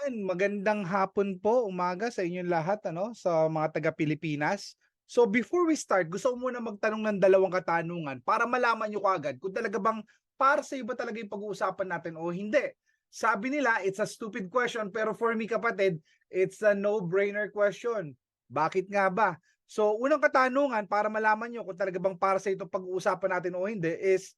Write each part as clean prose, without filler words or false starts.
Magandang hapon po, umaga sa inyong lahat ano, sa mga taga-Pilipinas. So before we start, gusto ko muna magtanong ng dalawang katanungan para malaman niyo kaagad kung talaga bang para sa iyo ba talaga yung pag-uusapan natin o hindi. Sabi nila, it's a stupid question pero for me kapatid, it's a no-brainer question. Bakit nga ba? So unang katanungan para malaman niyo kung talaga bang para sa ito pag-uusapan natin o hindi is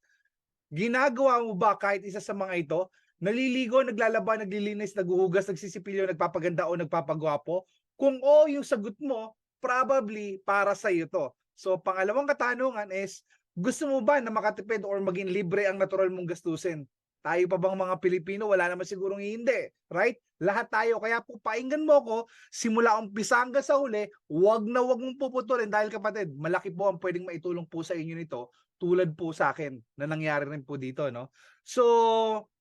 ginagawa mo ba kahit isa sa mga ito? Naliligo, naglalaba, naglilinis, naghuhugas, nagsisipilyo, nagpapaganda o nagpapagwapo? Kung oo yung sagot mo, probably para sa iyo 'to. So pangalawang katanungan is, gusto mo ba na makatipid or maging libre ang natural mong gastusin? Tayo pa bang mga Pilipino, wala naman sigurong hindi, right? Lahat tayo. Kaya po pakinggan mo ko simula umpisa hanggang sa huli, 'wag mong puputulin dahil kapatid, malaki po ang puwedeng maitulong po sa inyo nito tulad po sa akin na nangyari rin po dito 'no. So,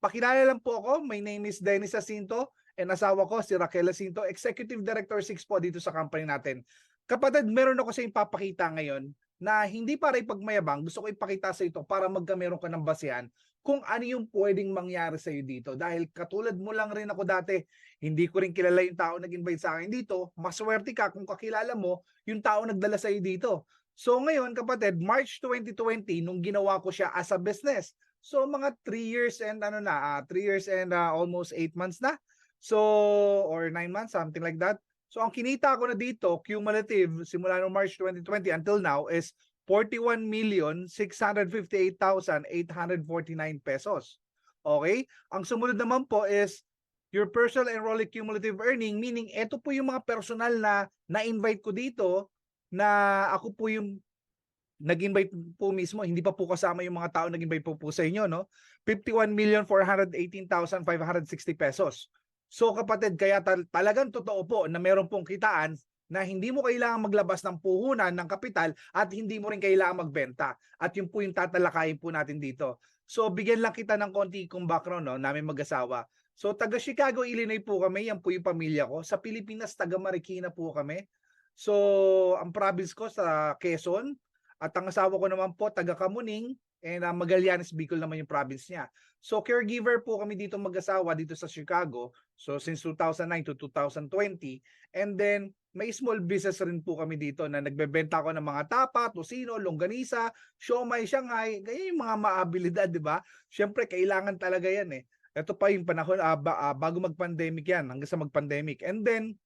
pakilala lang po ako, my name is Dennis Jacinto and asawa ko si Raquel Jacinto, Executive Director 6 po dito sa company natin. Kapatid, meron ako sa'yong ipapakita ngayon na hindi para ipagmayabang, gusto ko ipakita sa ito para meron ka ng basehan kung ano yung puwedeng mangyari sa'yo dito. Dahil katulad mo lang rin ako dati, hindi ko rin kilala yung tao nag-invite sa'kin dito, masuwerte ka kung kakilala mo yung tao nagdala sa'yo dito. So ngayon kapatid, March 2020 nung ginawa ko siya as a business. So mga 3 years and 3 years and almost 8 months na. So or 9 months, something like that. So ang kinita ko na dito, cumulative, simula no March 2020 until now is 41,658,849 pesos. Okay? Ang sumunod naman po is your personal enrollee cumulative earning, meaning ito po yung mga personal na na-invite ko dito na ako po yung nag-invite po mismo, hindi pa po kasama yung mga tao nag-invite po sa inyo, no? 51,418,560 pesos. So kapatid, kaya talagang totoo po na meron pong kitaan na hindi mo kailangan maglabas ng puhunan ng kapital at hindi mo rin kailangan magbenta. At yun po yung tatalakayin po natin dito. So bigyan lang kita ng konti kong background, no, namin mag-asawa. So taga Chicago, Illinois po kami, yan po yung pamilya ko. Sa Pilipinas, taga Marikina po kami. So ang province ko sa Quezon, at ang asawa ko naman po, taga Kamuning, and Magallanes, Bicol naman yung province niya. So caregiver po kami dito mag-asawa dito sa Chicago. So since 2009 to 2020. And then may small business rin po kami dito na nagbebenta ako ng mga tapa, tosino, longganisa, siomai, Shanghai, ganyan yung mga maabilidad, di ba? Siyempre, kailangan talaga yan eh. Ito pa yung panahon, bago mag-pandemic yan, hanggang sa mag-pandemic. And then,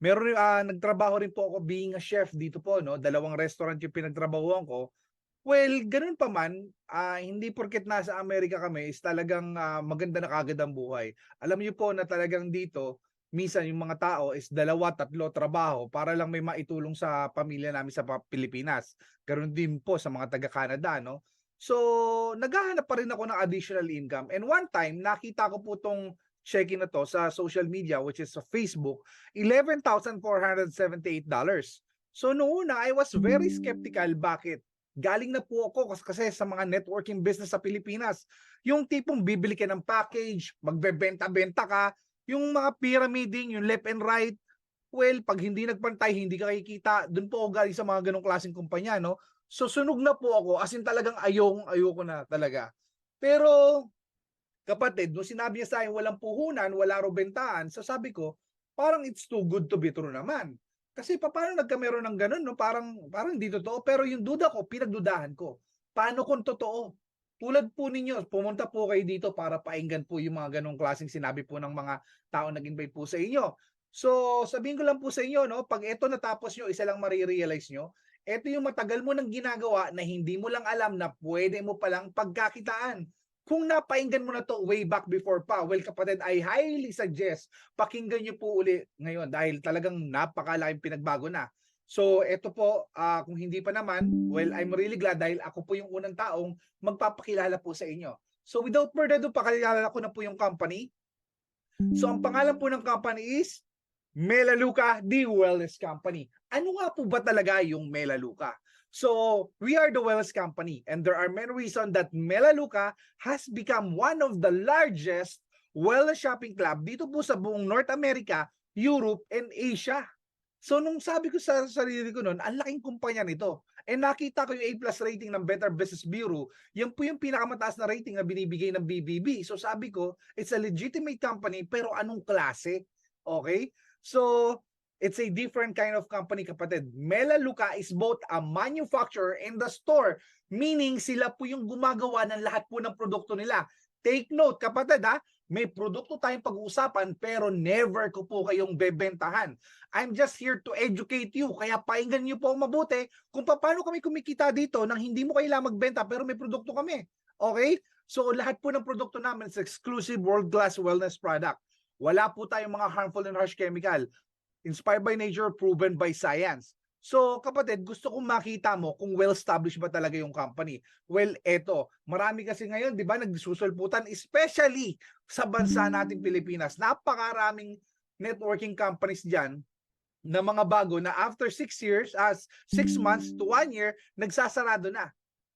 nagtrabaho rin po ako being a chef dito po 'no, 2 restaurant yung pinagtrabahuan ko. Well, gano'n pa man, hindi porket nasa Amerika kami is talagang, maganda na kaagad ang buhay. Alam niyo po na talagang dito, minsan yung mga tao is 2, 3 trabaho para lang may maitulong sa pamilya namin sa Pilipinas. Gano'n din po sa mga taga-Canada 'no. So, naghahanap pa rin ako ng additional income and one time nakita ko po 'tong checking na 'to sa social media which is sa Facebook, $11,478. So noong una, I was very skeptical. Bakit? Galing na po ako kasi sa mga networking business sa Pilipinas. Yung tipong bibili ka ng package, magbebenta-benta ka, yung mga pyramiding, yung left and right, well, pag hindi nagpantay, hindi ka kikita. Doon po ako galing sa mga ganong klaseng kumpanya, no? So sunog na po ako, as in talagang ayoko na talaga. Pero kapatid, nung sinabi niya sa akin walang puhunan, wala raw bentahan, so sabi ko, parang it's too good to be true naman. Kasi paano nagkameron ng ganun, no? Parang hindi totoo. Pero yung duda ko, pinagdudahan ko. Paano kung totoo? Tulad po ninyo, pumunta po kayo dito para painggan po yung mga ganong klaseng sinabi po ng mga tao nag-invite po sa inyo. So, sabihin ko lang po sa inyo, no? Pag ito natapos nyo, isa lang marirealize nyo, ito yung matagal mo nang ginagawa na hindi mo lang alam na pwede mo palang pagkakitaan. Kung napainggan mo na to way back before pa, well kapatid, I highly suggest pakinggan nyo po uli ngayon dahil talagang napakalaking pinagbago na. So ito po, kung hindi pa naman, well I'm really glad dahil ako po yung unang taong magpapakilala po sa inyo. So without further ado, pakilala ko na po yung company. So ang pangalan po ng company is Melaleuca The Wellness Company. Ano nga po ba talaga yung Melaleuca? So, we are the wellness company and there are many reasons that Melaleuca has become one of the largest wellness shopping club dito po sa buong North America, Europe, and Asia. So, nung sabi ko sa sarili ko noon, ang laking kumpanya nito. And nakita ko yung A+ rating ng Better Business Bureau, yan po yung pinakamataas na rating na binibigay ng BBB. So sabi ko, it's a legitimate company, pero anong klase? Okay? So, it's a different kind of company, kapatid. Melaleuca is both a manufacturer and the store, meaning sila po yung gumagawa ng lahat po ng produkto nila. Take note, kapatid, ha? May produkto tayong pag-uusapan, pero never ko po kayong bebentahan. I'm just here to educate you. Kaya pakinggan niyo po mabuti kung paano kami kumikita dito nang hindi mo kailangang magbenta pero may produkto kami. Okay? So lahat po ng produkto namin is exclusive world-class wellness product. Wala po tayong mga harmful and harsh chemical. Inspired by nature, proven by science. So kapatid, gusto kong makita mo kung well-established ba talaga yung company. Well, eto, marami kasi ngayon, di ba, nagsusulputan, especially sa bansa nating Pilipinas. Napakaraming networking companies dyan na mga bago na after 6 years, 6 months to 1 year, nagsasarado na.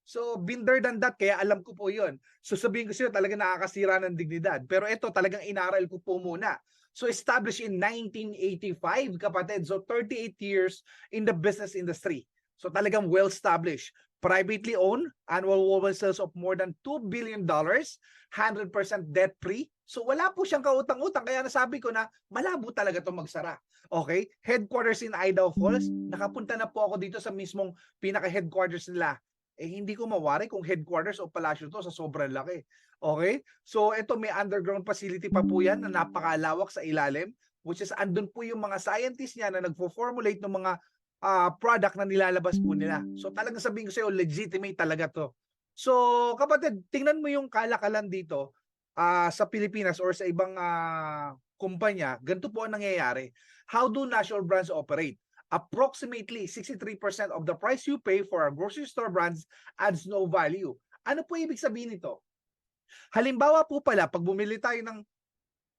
So, been there than that, kaya alam ko po yun. So, sabihin ko sa'yo, talaga nakakasira ng dignidad. Pero ito, talagang inaral ko po muna. So, established in 1985, kapatid. So, 38 years in the business industry. So, talagang well-established. Privately owned, annual worldwide sales of more than $2 billion, 100% debt-free. So, wala po siyang kautang-utang. Kaya nasabi ko na malabo talaga ito magsara. Okay? Headquarters in Idaho Falls. Nakapunta na po ako dito sa mismong pinaka-headquarters nila. Hindi ko mawari kung headquarters o palasyo to sa sobrang laki. Okay? So, ito may underground facility pa po yan na napakalawak sa ilalim, which is andun po yung mga scientists niya na nagfo-formulate ng mga product na nilalabas po nila. So, talagang sabihin ko sa'yo, legitimate talaga to. So, kapatid, tingnan mo yung kalakalan dito sa Pilipinas or sa ibang kumpanya. Ganito po ang nangyayari. How do national brands operate? Approximately 63% of the price you pay for a grocery store brands adds no value. Ano po ibig sabihin nito? Halimbawa po pala, pag bumili tayo ng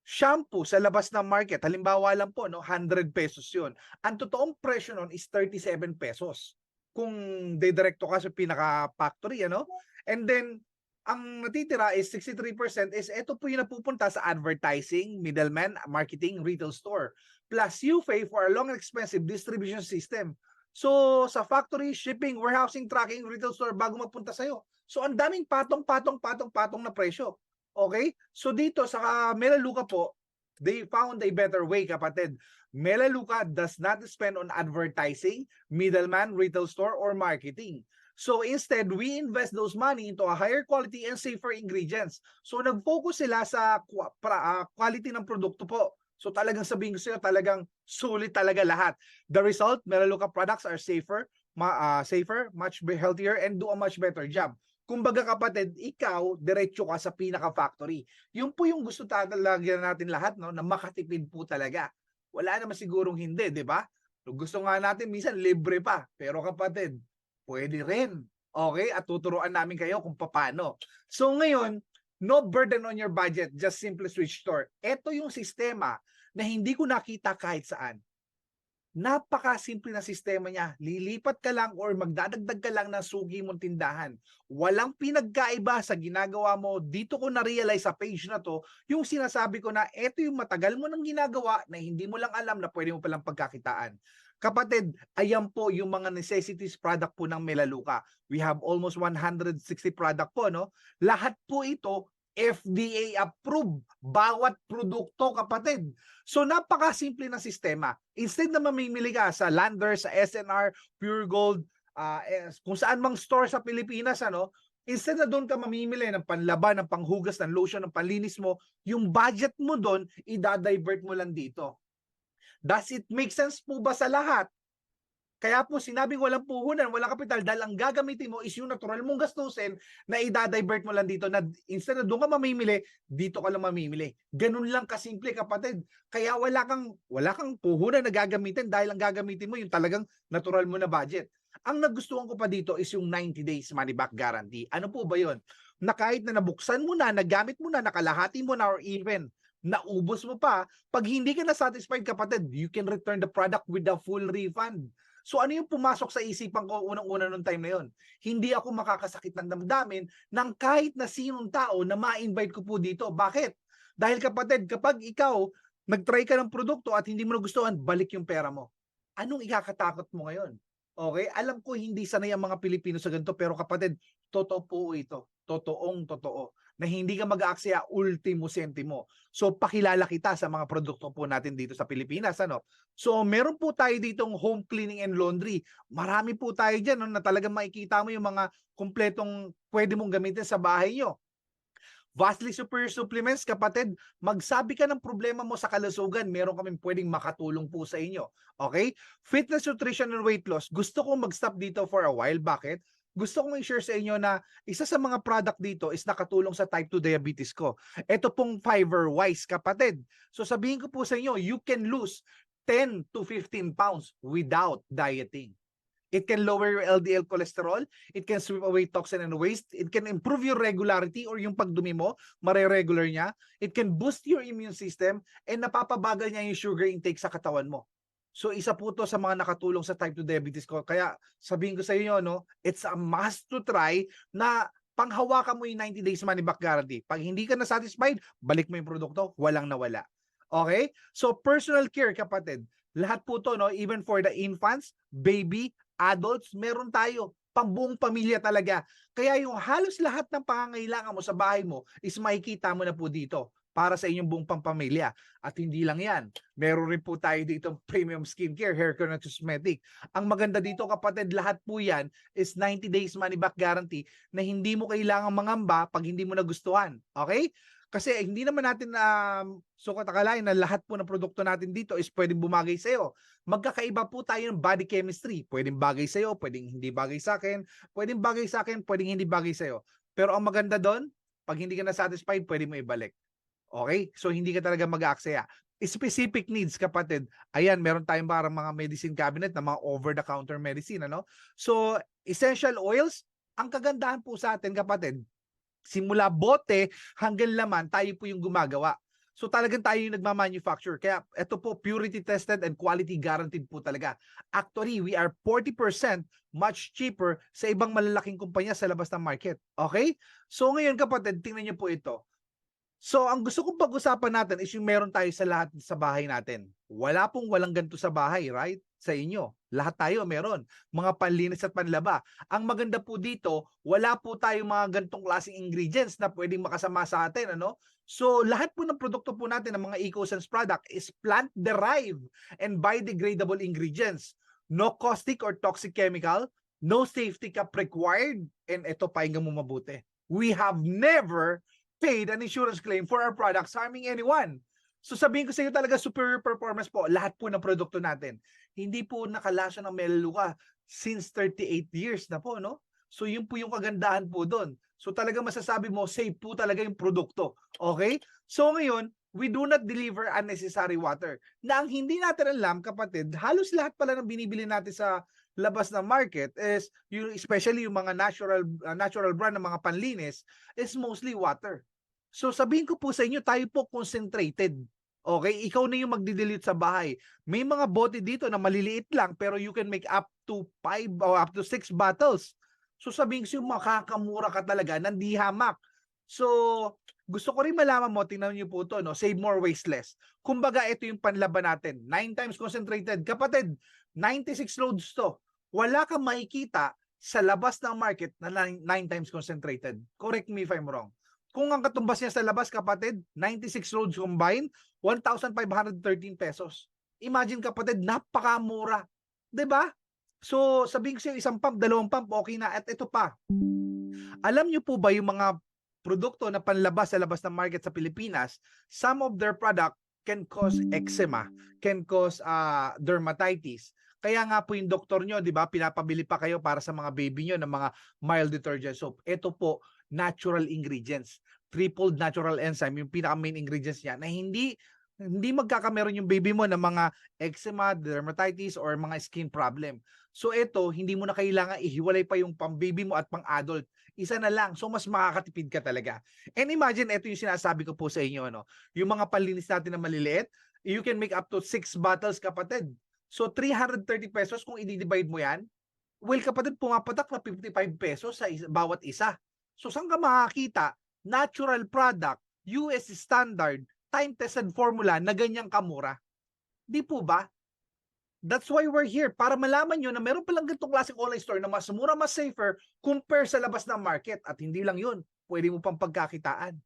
shampoo sa labas ng market, halimbawa lang po, no, 100 pesos yun. Ang totoong presyo nun is 37 pesos. Kung didirekto ka sa pinaka-factory, ano? And then, ang natitira is 63% is ito po yung napupunta sa advertising, middleman, marketing, retail store. Plus you pay for a long and expensive distribution system. So sa factory, shipping, warehousing, tracking, retail store bago mapunta sa'yo. So ang daming patong na presyo. Okay? So dito sa Melaleuca po, they found a better way, kapatid. Melaleuca does not spend on advertising, middleman, retail store, or marketing. So instead, we invest those money into a higher quality and safer ingredients. So nag-focus sila sa quality ng produkto po. So talagang sabihin ko sa'yo, talagang sulit talaga lahat. The result, Melaleuca products are safer, much healthier, and do a much better job. Kumbaga kapatid, ikaw, diretso ka sa pinaka-factory. Yung po yung gusto talaga natin lahat, no, na makatipid po talaga. Wala naman sigurong hindi, di ba? Gusto nga natin minsan libre pa. Pero kapatid, pwede rin. Okay? At tuturuan namin kayo kung paano. So ngayon, no burden on your budget, just simply switch store. Ito yung sistema na hindi ko nakita kahit saan. Napakasimple na sistema niya. Lilipat ka lang or magdadagdag ka lang ng sugi mong tindahan. Walang pinagkaiba sa ginagawa mo. Dito ko na-realize sa page na to, yung sinasabi ko na ito yung matagal mo nang ginagawa na hindi mo lang alam na pwede mo palang pagkakitaan. Kapatid, ayan po yung mga necessities product po ng Melaleuca. We have almost 160 product po, no? Lahat po ito FDA approved. Bawat produkto, kapatid. So napakasimple na sistema. Instead na mamimili ka sa Landers, sa SNR, Pure Gold, kung saan mang store sa Pilipinas, ano, instead na doon ka mamimili ng panlaban, ng panghugas, ng lotion, ng panlinis mo, yung budget mo doon, idadivert mo lang dito. Does it make sense po ba sa lahat? Kaya po sinabing walang puhunan, walang kapital dahil ang gagamitin mo is yung natural mong gastusin na idadivert mo lang dito na instead na doon ka mamimili, dito ka lang mamimili. Ganun lang kasimple, kapatid. Kaya wala kang puhunan na gagamitin dahil ang gagamitin mo yung talagang natural mo na budget. Ang nagustuhan ko pa dito is yung 90 days money back guarantee. Ano po ba yun? Na kahit na nabuksan mo na, nagamit mo na, nakalahati mo na or even naubos mo pa, pag hindi ka na satisfied, kapatid, you can return the product with a full refund. So ano yung pumasok sa isipan ko unang-una nung time na yon? Hindi ako makakasakit ng damdamin ng kahit na sinong tao na ma-invite ko po dito. Bakit? Dahil kapatid, kapag ikaw nag-try ka ng produkto at hindi mo nagustuhan, balik yung pera mo. Anong ikakatakot mo ngayon? Okay? Alam ko hindi sanay ang mga Pilipino sa ganito, pero kapatid, totoo po ito. Totoong totoo na hindi ka mag-aaksaya ultimo sentimo. So pakilala kita sa mga produkto po natin dito sa Pilipinas, ano. So meron po tayo ditong home cleaning and laundry. Marami po tayo diyan, no, na talagang makikita mo yung mga kumpletong pwede mong gamitin sa bahay niyo. Vastly Superior Supplements, kapatid, magsabi ka ng problema mo sa kalusugan, meron kaming pwedeng makatulong po sa inyo. Okay? Fitness, nutrition, and weight loss. Gusto kong mag-stop dito for a while. Bakit? Gusto kong i-share sa inyo na isa sa mga product dito is nakatulong sa type 2 diabetes ko. Ito pong Fiber Wise, kapatid. So sabihin ko po sa inyo, you can lose 10 to 15 pounds without dieting. It can lower your LDL cholesterol. It can sweep away toxin and waste. It can improve your regularity or yung pagdumi mo, mare-regular niya. It can boost your immune system and napapabagal niya yung sugar intake sa katawan mo. So isa po to sa mga nakatulong sa type 2 diabetes ko. Kaya sabihin ko sa inyo, no, it's a must to try na panghawakan mo yung 90 days money back guarantee. Pag hindi ka na satisfied, balik mo yung produkto, walang nawala. Okay? So personal care, kapatid. Lahat po to, no, even for the infants, baby, adults, meron tayo. Pambuong pamilya talaga. Kaya yung halos lahat ng pangangailangan mo sa bahay mo is makikita mo na po dito para sa inyong buong pampamilya. At hindi lang yan. Meron rin po tayo dito premium skincare, hair care, and cosmetic. Ang maganda dito, kapatid, lahat po yan is 90 days money back guarantee na hindi mo kailangang mangamba pag hindi mo nagustuhan. Okay? Kasi hindi naman natin sukat akalain na lahat po ng produkto natin dito is pwedeng bumagay sa'yo. Magkakaiba po tayo ng body chemistry. Pwedeng bagay sa'yo, pwedeng hindi bagay sa akin, pwedeng bagay sa akin, pwedeng hindi bagay sa'yo. Pero ang maganda doon, pag hindi ka na satisfied, pwede mo ibalik. Okay? So hindi ka talaga mag-aaksaya. Specific needs, kapatid. Ayan, meron tayong parang mga medicine cabinet na mga over-the-counter medicine. Ano? So, essential oils, ang kagandahan po sa atin, kapatid, simula bote hanggang laman, tayo po yung gumagawa. So talagang tayo yung nagmamanufacture. Kaya ito po, purity tested and quality guaranteed po talaga. Actually, we are 40% much cheaper sa ibang malalaking kumpanya sa labas ng market. Okay? So ngayon, kapatid, tingnan niyo po ito. So ang gusto kong pag-usapan natin is yung meron tayo sa lahat sa bahay natin. Wala pong walang ganito sa bahay, right? Sa inyo. Lahat tayo meron. Mga panlinis at panlaba. Ang maganda po dito, wala po tayong mga ganitong klaseng ingredients na pwedeng makasama sa atin. Ano? So lahat po ng produkto po natin ng mga EcoSense product is plant-derived and biodegradable ingredients. No caustic or toxic chemical, no safety cap required, and ito painggan mo mabuti. We have never paid an insurance claim for our products harming anyone. So sabihin ko sa iyo talaga superior performance po lahat po ng produkto natin. Hindi po nakalasa ng melaleuca since 38 years na po, no? So yun po yung kagandahan po doon. So talaga masasabi mo safe po talaga yung produkto. Okay? So ngayon, we do not deliver unnecessary water. Na ang hindi natin alam, kapatid, halos lahat pala ng binibili natin sa labas ng market is yung especially yung mga natural brand ng mga panlinis is mostly water. So sabihin ko po sa inyo, tayo po concentrated. Okay? Ikaw na yung magdi-dilute sa bahay. May mga bote dito na maliliit lang pero you can make up to 5 or up to 6 bottles. So sabihin ko makakamura ka talaga ng di hamak. So gusto ko rin malaman mo, tingnan niyo po to, no? Save more, waste less. Kumbaga ito yung panlaban natin. 9 times concentrated. Kapatid, 96 loads to. Wala kang makikita sa labas ng market na 9 times concentrated. Correct me if I'm wrong. Kung ang katumbas niya sa labas, kapatid, 96 loads combined, 1,513 pesos. Imagine, kapatid, napakamura. 'Di ba? So, sabihin ko sa'yo, isang pump, dalawang pump, okay na. At ito pa, alam niyo po ba yung mga produkto na panlabas sa labas ng market sa Pilipinas, some of their product can cause eczema, can cause dermatitis. Kaya nga po yung doktor nyo, di ba, pinapabili pa kayo para sa mga baby nyo ng mga mild detergent soap. Ito po, natural ingredients. Triple natural enzyme, yung pinaka main ingredients niya na hindi magkakameron yung baby mo ng mga eczema, dermatitis, or mga skin problem. So ito, hindi mo na kailangan ihiwalay pa yung pang-baby mo at pang-adult. Isa na lang. So mas makakatipid ka talaga. And imagine, ito yung sinasabi ko po sa inyo, no? Yung mga panlinis natin na maliliit, you can make up to 6 bottles, kapatid. So 330 pesos kung i-divide mo yan, well, kapatid, pumapatak na 55 pesos sa bawat isa. So saan ka makakita? Natural product, US standard, time-tested formula na ganyang kamura. Di po ba? That's why we're here, para malaman nyo na meron palang ganitong klaseng online store na mas mura, mas safer compare sa labas ng market. At hindi lang yun, pwede mo pang pagkakitaan.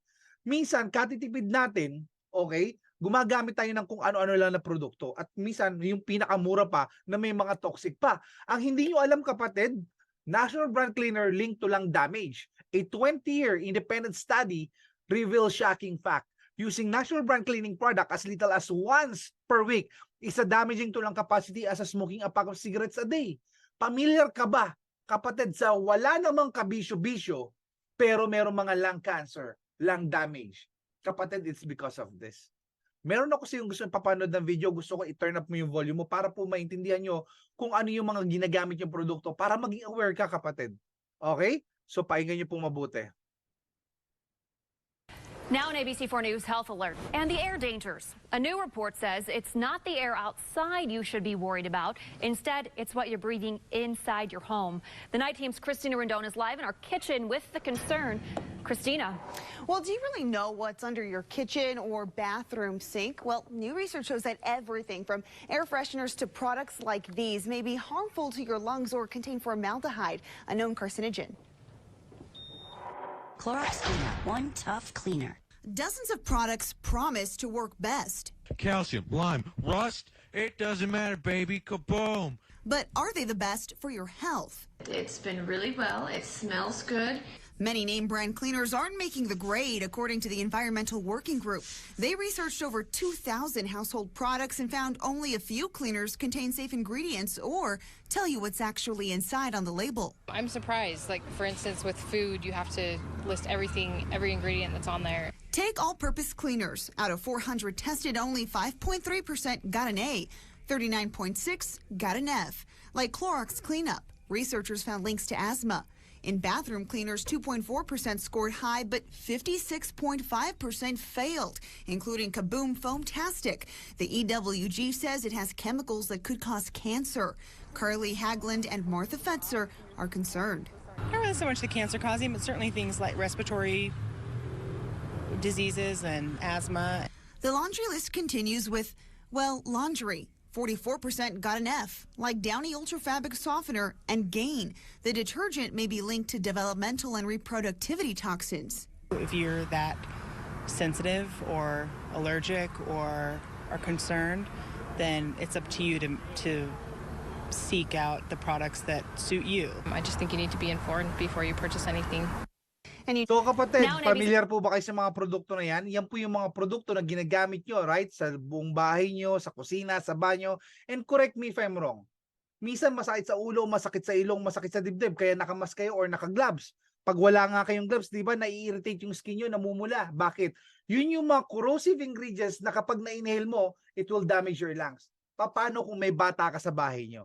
Minsan, katitipid natin, okay, gumagamit tayo ng kung ano-ano lang na produkto. At minsan, yung pinakamura pa na may mga toxic pa. Ang hindi nyo alam, kapatid, National Brand Cleaner linked to lung damage. A 20-year independent study reveals shocking fact. Using National Brand Cleaning product as little as once per week is a damaging to lung capacity as a smoking a pack of cigarettes a day. Familiar ka ba, kapatid, sa wala namang kabisyo-bisyo, pero merong mga lung cancer, lung damage? Kapatid, it's because of this. Meron ako kasi yung gusto papanood ng video, gusto ko i-turn up mo yung volume mo para po maintindihan nyo kung ano yung mga ginagamit yung produkto para maging aware ka, kapatid. Okay? So, painggan nyo pong mabuti. Now an ABC4 News health alert and the air dangers. A new report says it's not the air outside you should be worried about. Instead, it's what you're breathing inside your home. The night team's Christina Rendon is live in our kitchen with the concern. Christina. Well, do you really know what's under your kitchen or bathroom sink? Well, new research shows that everything from air fresheners to products like these may be harmful to your lungs or contain formaldehyde, a known carcinogen. Clorox Cleaner, one tough cleaner. Dozens of products promise to work best. Calcium, lime, rust, it doesn't matter, baby, kaboom. But are they the best for your health? It's been really well. It smells good. Many name brand cleaners aren't making the grade, according to the Environmental Working Group. They researched over 2,000 household products and found only a few cleaners contain safe ingredients or tell you what's actually inside on the label. I'm surprised. Like, for instance, with food, you have to list everything, every ingredient that's on there. Take all-purpose cleaners. Out of 400 tested, only 5.3% got an A, 39.6% got an F. Like Clorox Cleanup, researchers found links to asthma. In bathroom cleaners, 2.4% scored high, but 56.5% failed, including Kaboom Foamtastic. The EWG says it has chemicals that could cause cancer. Carly Hagland and Martha Fetzer are concerned. Not really so much the cancer causing, but certainly things like respiratory diseases and asthma. The laundry list continues with, well, laundry. 44% got an F, like Downy Ultra Fabric Softener and Gain. The detergent may be linked to developmental and reproductivity toxins. If you're that sensitive or allergic or are concerned, then it's up to you to seek out the products that suit you. I just think you need to be informed before you purchase anything. So, kapatid, Now, familiar po ba kayo sa mga produkto na yan? Yan po yung mga produkto na ginagamit nyo, right? Sa buong bahay nyo, sa kusina, sa banyo. And correct me if I'm wrong. Minsan masakit sa ulo, masakit sa ilong, masakit sa dibdib, kaya nakamask kayo or naka-gloves. Pag wala nga kayong gloves, di ba, nai-irritate yung skin nyo, namumula. Bakit? Yun yung mga corrosive ingredients na kapag na-inhale mo, it will damage your lungs. Paano kung may bata ka sa bahay nyo?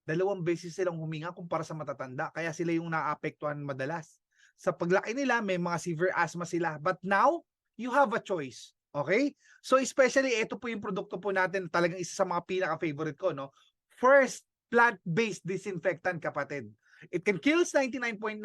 2 beses silang huminga kumpara sa matatanda, kaya sila yung naapektuhan madalas. Sa paglaki nila, may mga severe asthma sila. But now, you have a choice. Okay? So especially, ito po yung produkto po natin, talagang isa sa mga pinaka-favorite ko, no? First, plant-based disinfectant, kapatid. It can kill 99.9%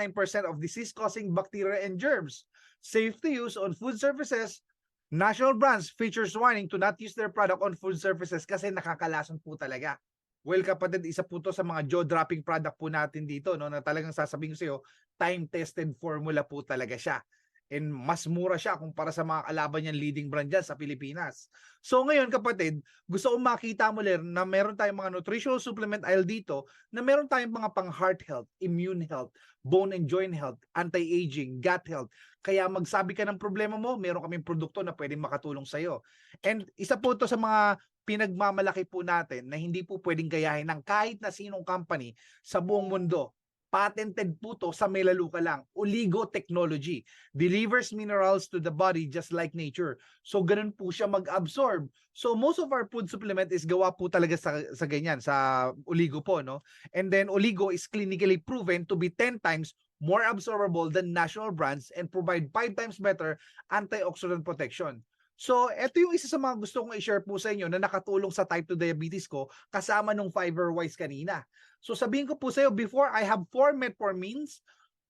of disease-causing bacteria and germs. Safe to use on food surfaces. National brands features warning to not use their product on food surfaces kasi nakakalason po talaga. Well, kapatid, isa po to sa mga jaw-dropping product po natin dito, no, na talagang sasabihin ko sa iyo, time-tested formula po talaga siya. And mas mura siya kumpara sa mga kalaban niyang leading brand dyan sa Pilipinas. So ngayon, kapatid, gusto kong makita mo rin na meron tayong mga nutritional supplement aisle dito na meron tayong mga pang heart health, immune health, bone and joint health, anti-aging, gut health. Kaya magsabi ka ng problema mo, meron kaming produkto na pwedeng makatulong sa iyo. And isa po to sa mga pinagmamalaki po natin na hindi po pwedeng gayahin ng kahit na sinong company sa buong mundo. Patented po to sa Melaleuca lang. Oligo technology. Delivers minerals to the body just like nature. So ganun po siya mag-absorb. So most of our food supplement is gawa po talaga sa ganyan, sa oligo po, no? And then oligo is clinically proven to be 10 times more absorbable than national brands and provide 5 times better antioxidant protection. So, ito yung isa sa mga gusto kong i-share po sa inyo na nakatulong sa type 2 diabetes ko kasama nung Fiber Wise kanina. So, sabihin ko po sa iyo, before I have 4 metformins,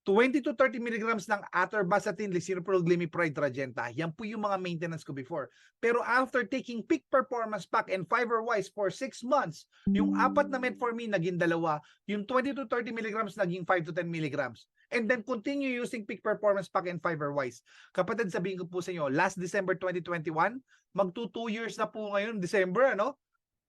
20 to 30 milligrams ng atorvastatin, lisinopril, glimepiride, Trajenta. Yan po yung mga maintenance ko before. Pero after taking Peak Performance Pack and FiberWise for 6 months, yung 4 na metformin naging 2, yung 20 to 30 milligrams naging 5 to 10 milligrams. And then continue using Peak Performance Pack and FiberWise. Kapatid, sabihin ko po sa inyo, last December 2021, magto 2 years na po ngayon, December, ano?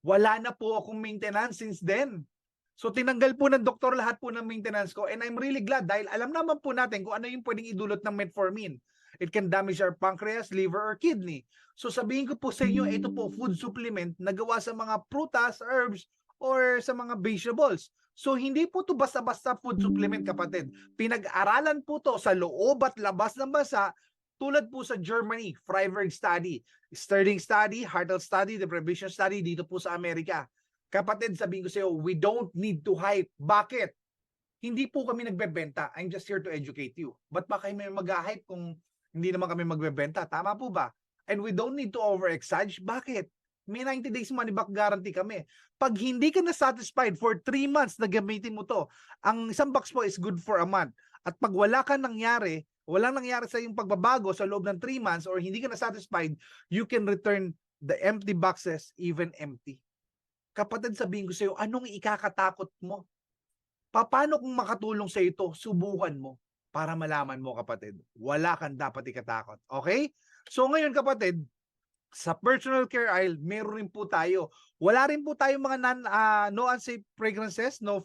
Wala na po akong maintenance since then. So tinanggal po ng doktor lahat po ng maintenance ko, and I'm really glad dahil alam naman po natin kung ano yung pwedeng idulot ng metformin. It can damage our pancreas, liver, or kidney. So sabihin ko po sa inyo, ito po food supplement na gawa sa mga prutas, herbs, or sa mga vegetables. So hindi po to basta-basta food supplement, kapatid. Pinag-aralan po to sa loob at labas ng bansa, tulad po sa Germany, Freiberg study, Sterling study, Hartel study, deprivation study dito po sa Amerika. Kapatid, sabihin ko sa iyo, we don't need to hype. Bakit? Hindi po kami nagbebenta. I'm just here to educate you. Ba't ba kayo may mag-hype kung hindi naman kami magbebenta? Tama po ba? And we don't need to over-exage. Bakit? May 90 days money back guarantee kami. Pag hindi ka na satisfied for 3 months na gamitin mo to, ang isang box po is good for a month. At pag walang nangyari sa yung pagbabago sa loob ng 3 months or hindi ka na satisfied, you can return the empty boxes even empty. Kapatid, sabihin ko sa iyo, anong ikakatakot mo? Paano kung makatulong sa ito? Subukan mo para malaman mo, kapatid. Wala kang dapat ikatakot. Okay? So ngayon, kapatid, sa personal care aisle, meron rin po tayo. Wala rin po tayong mga no unsafe fragrances, no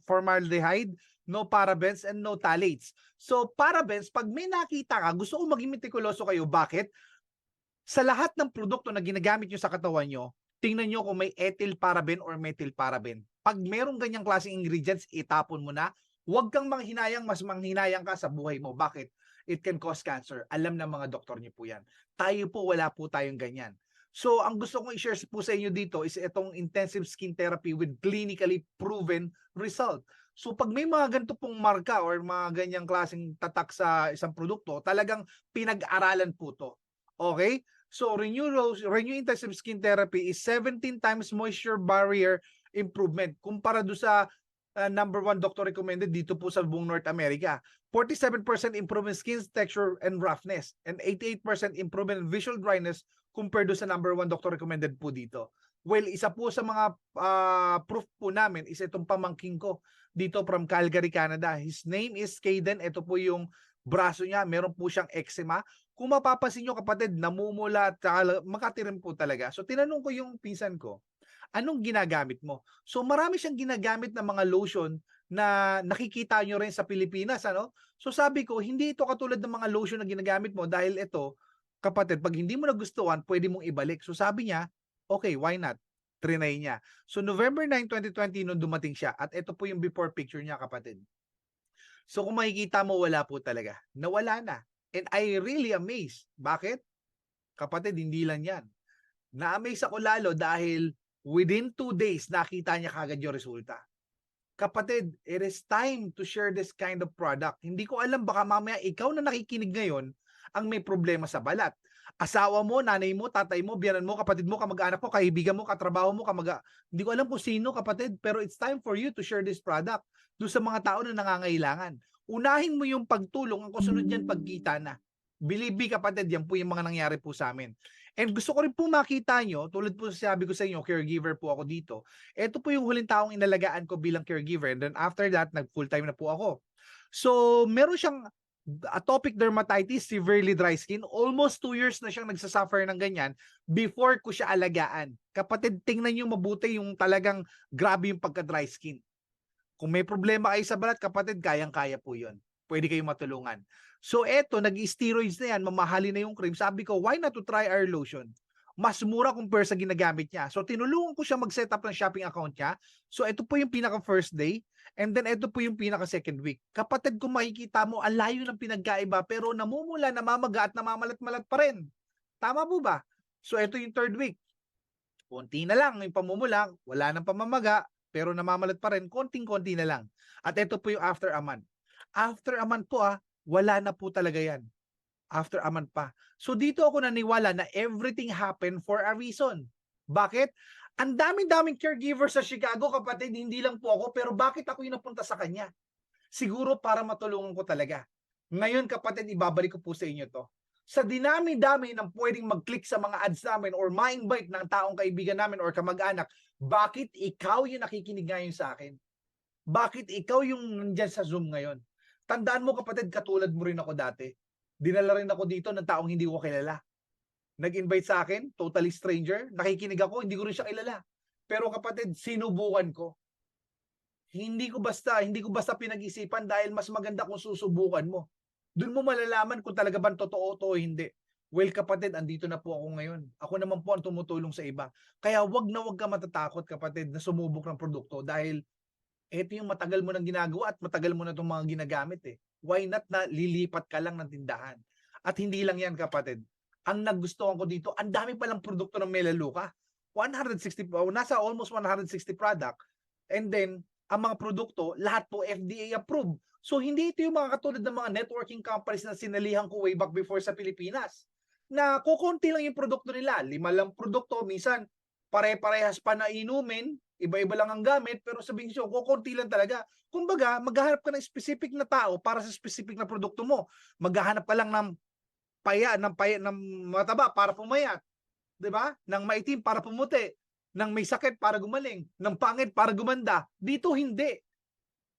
formaldehyde, no parabens, and no phthalates. So parabens, pag may nakita ka, gusto ko maging metikuloso kayo. Bakit? Sa lahat ng produkto na ginagamit nyo sa katawan nyo, tingnan nyo kung may ethyl paraben or methyl paraben. Pag merong ganyang klaseng ingredients, itapon mo na. Huwag kang manghinayang, mas manghinayang ka sa buhay mo. Bakit? It can cause cancer. Alam ng mga doktor niyo po yan. Tayo po, wala po tayong ganyan. So, ang gusto kong i-share po sa inyo dito is itong intensive skin therapy with clinically proven result. So, pag may mga ganito pong marka or mga ganyang klaseng tatak sa isang produkto, talagang pinag-aralan po to. Okay? So, Renew Intensive Skin Therapy is 17 times moisture barrier improvement kumpara do sa number 1 doctor recommended dito po sa buong North America. 47% improvement in skin texture and roughness and 88% improvement in visual dryness compared do sa number 1 doctor recommended po dito. Well, isa po sa mga proof po namin is itong pamangking ko dito from Calgary, Canada. His name is Caden. Ito po yung braso niya. Meron po siyang eczema. Kung mapapansin nyo, kapatid, namumula at makatirim po talaga. So tinanong ko yung pinsan ko, anong ginagamit mo? So marami siyang ginagamit na mga lotion na nakikita nyo rin sa Pilipinas. Ano? So sabi ko, hindi ito katulad ng mga lotion na ginagamit mo dahil ito, kapatid, pag hindi mo nagustuhan, pwede mong ibalik. So sabi niya, okay, why not? Trinay niya. So November 9, 2020, nung dumating siya, at ito po yung before picture niya, kapatid. So kung makikita mo, wala po talaga. Nawala na. And I really amazed. Bakit? Kapatid, hindi lang yan. Na-amaze ako lalo dahil within 2 days, nakita niya kagad yung resulta. Kapatid, it is time to share this kind of product. Hindi ko alam, baka mamaya ikaw na nakikinig ngayon ang may problema sa balat. Asawa mo, nanay mo, tatay mo, biyanan mo, kapatid mo, kamag-anak mo, kaibigan mo, katrabaho mo, hindi ko alam kung sino, kapatid, pero it's time for you to share this product doon sa mga tao na nangangailangan. Unahin mo yung pagtulong, ang kasunod niyan pagkita na. Believe me, kapatid, yan po yung mga nangyari po sa amin. And gusto ko rin po makita nyo, tulad po sabi ko sa inyo, caregiver po ako dito. Ito po yung huling taong inalagaan ko bilang caregiver. And then after that, nag-full-time na po ako. So, meron siyang atopic dermatitis, severely dry skin. Almost 2 years na siyang nagsasuffer ng ganyan before ko siya alagaan. Kapatid, tingnan nyo mabuti yung talagang grabe yung pagka-dry skin. Kung may problema kayo sa balat, kapatid, kayang-kaya po yun. Pwede kayong matulungan. So eto, nag-steroids na yan, mamahalin na yung cream. Sabi ko, why not to try our lotion? Mas mura compare sa ginagamit niya. So tinulungan ko siya mag-set up ng shopping account niya. So ito po yung pinaka first day. And then ito po yung pinaka second week. Kapatid, kung makikita mo, ang layo ng pinagkaiba, pero namumula, namamaga at namamalat-malat pa rin. Tama po ba? So ito yung third week. Konti na lang yung pamumula, wala nang pamamaga, pero namamalat pa rin, konting-konti na lang. At ito po yung after a month. After a month po wala na po talaga yan. After a month pa. So dito ako naniwala na everything happened for a reason. Bakit? Ang daming-daming caregiver sa Chicago, kapatid, hindi lang po ako, pero bakit ako yung napunta sa kanya? siguro para matulungan ko talaga. Ngayon kapatid, ibabalik ko po sa inyo to. Sa dinami-dami ng pwedeng mag-click sa mga ads namin or ma-invite ng taong kaibigan namin or kamag-anak, bakit ikaw yung nakikinig ngayon sa akin? Bakit ikaw yung nandyan sa Zoom ngayon? Tandaan mo kapatid, katulad mo rin ako dati. Dinala rin ako dito ng taong hindi ko kilala. Nag-invite sa akin, totally stranger, nakikinig ako, hindi ko rin siya kilala. Pero kapatid, sinubukan ko. Hindi ko basta pinag-isipan dahil mas maganda kung susubukan mo. Doon mo malalaman kung talaga bang totoo to o hindi. Well kapatid, andito na po ako ngayon. Ako naman po ang tumutulong sa iba. Kaya wag ka matatakot kapatid na sumubok ng produkto dahil ito yung matagal mo nang ginagawa at matagal mo na itong mga ginagamit eh. Why not na lilipat ka lang ng tindahan? At hindi lang yan kapatid. Ang nagustuhan ko dito, ang dami palang produkto ng Melaleuca. 160, nasa almost 160 product. And then, ang mga produkto, lahat po FDA approved. So hindi ito yung mga katulad ng mga networking companies na sinalihan ko way back before sa Pilipinas. Na kukunti lang yung produkto nila. 5 lang produkto, minsan pare-parehas pa na inumin, iba-iba lang ang gamit, pero sabihin siya, kukunti lang talaga. Kumbaga, maghahanap ka ng specific na tao para sa specific na produkto mo. Maghahanap ka lang ng ng mataba para pumayat. 'Di ba? Ng maitim para pumuti. Ng may sakit para gumaling. Ng pangit para gumanda. Dito hindi.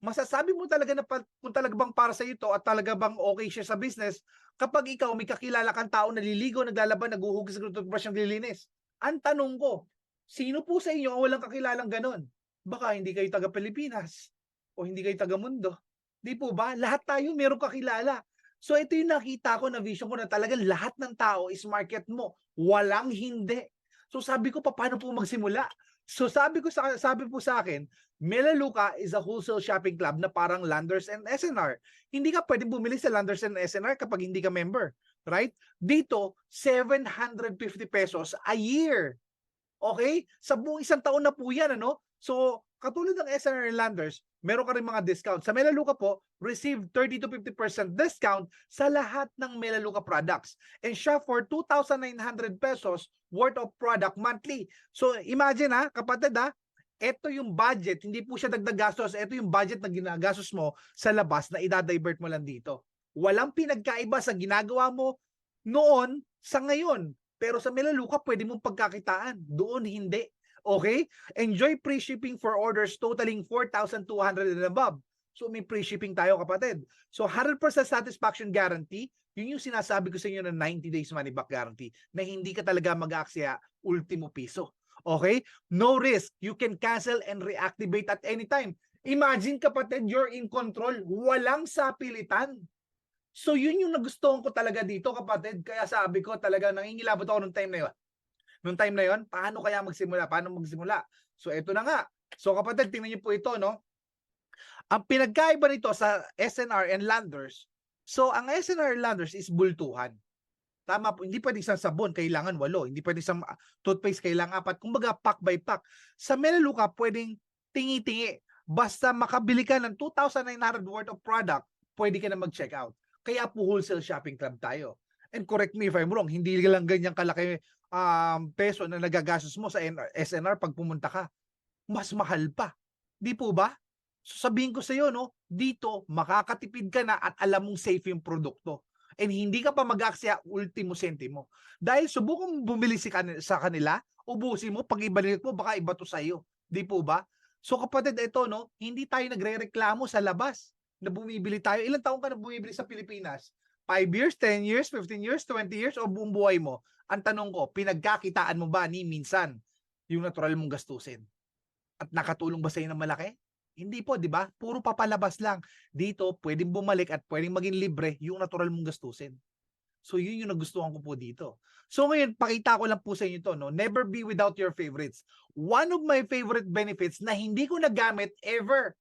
Masasabi mo talaga na kung talaga bang para sa iyo to at talaga bang okay siya sa business kapag ikaw may kakilala kang tao na naliligo, naglalaban, naghuhugas ng toothbrush, naglilinis. Ang tanong ko, sino po sa inyo ang walang kakilalang ganon? Baka hindi kayo taga Pilipinas o hindi kayo taga mundo. Di po ba? Lahat tayo meron kakilala. So ito yung nakita ko na vision ko na talagang lahat ng tao is market mo. Walang hindi. So sabi ko, paano po magsimula? So sabi po sa akin, Melaleuca is a wholesale shopping club na parang Landers and SNR. Hindi ka pwedeng bumili sa Landers and SNR kapag hindi ka member. Right? Dito, 750 pesos a year. Okay? Sa buong isang taon na po yan, ano? So, katulad ng SNR and Landers, meron ka rin mga discount. Sa Melaleuca po, receive 30 to 50% discount sa lahat ng Melaleuca products. And shop for 2,900 pesos worth of product monthly. So, imagine kapatid ito yung budget, hindi po siya dagdag gastos, ito yung budget na ginagastos mo sa labas na idadivert mo lang dito. Walang pinagkaiba sa ginagawa mo noon sa ngayon. Pero sa Melaleuca, pwede mong pagkakitaan. Doon, hindi. Okay? Enjoy free shipping for orders totaling 4,200 and above. So may free shipping tayo kapatid. So 100% satisfaction guarantee, yun yung sinasabi ko sa inyo na 90 days money back guarantee na hindi ka talaga mag-aaksaya ultimo piso. Okay? No risk. You can cancel and reactivate at any time. Imagine kapatid, you're in control. Walang sapilitan. So yun yung nagustuhan ko talaga dito kapatid. Kaya sabi ko talaga nangingilabot ako nung time na yun. Nung time na yon, paano kaya magsimula? Paano magsimula? So ito na nga. So kapatid, tingnan niyo po ito, no? Ang pinagkaiba nito sa SNR and Landers, so ang SNR and Landers is bultuhan. Tama po, hindi pwedeng isang sabon, kailangan 8. Hindi pwedeng isang toothpaste, kailangan 4. Kumbaga, pack by pack. Sa Melaleuca, pwedeng tingi-tingi. Basta makabili ka ng 2,900 worth of product, pwede ka na mag-check out. Kaya po wholesale shopping club tayo. And correct me if I'm wrong, hindi lang ganyan kalaki peso na nagagastos mo sa SNR pag pumunta ka. Mas mahal pa. Di po ba? So sabihin ko sa iyo, no, dito makakatipid ka na at alam mong safe yung produkto. And hindi ka pa mag-aaksaya ultimo sentimo. Dahil subukan bumili sa kanila, ubusin mo, pag ibalik mo, baka iba to sa iyo. Di po ba? So kapatid, ito, no, hindi tayo nagre-reklamo sa labas na bumibili tayo. Ilang taon ka na bumibili sa Pilipinas? 5 years, 10 years, 15 years, 20 years, o buong buhay mo? Ang tanong ko, pinagkakitaan mo ba ni minsan yung natural mong gastusin? At nakatulong ba sa iyo ng malaki? Hindi po, di ba? Puro papalabas lang. Dito, pwedeng bumalik at pwedeng maging libre yung natural mong gastusin. So, yun yung nagustuhan ko po dito. So, ngayon, pakita ko lang po sa inyo to, no? Never be without your favorites. One of my favorite benefits na hindi ko nagamit ever.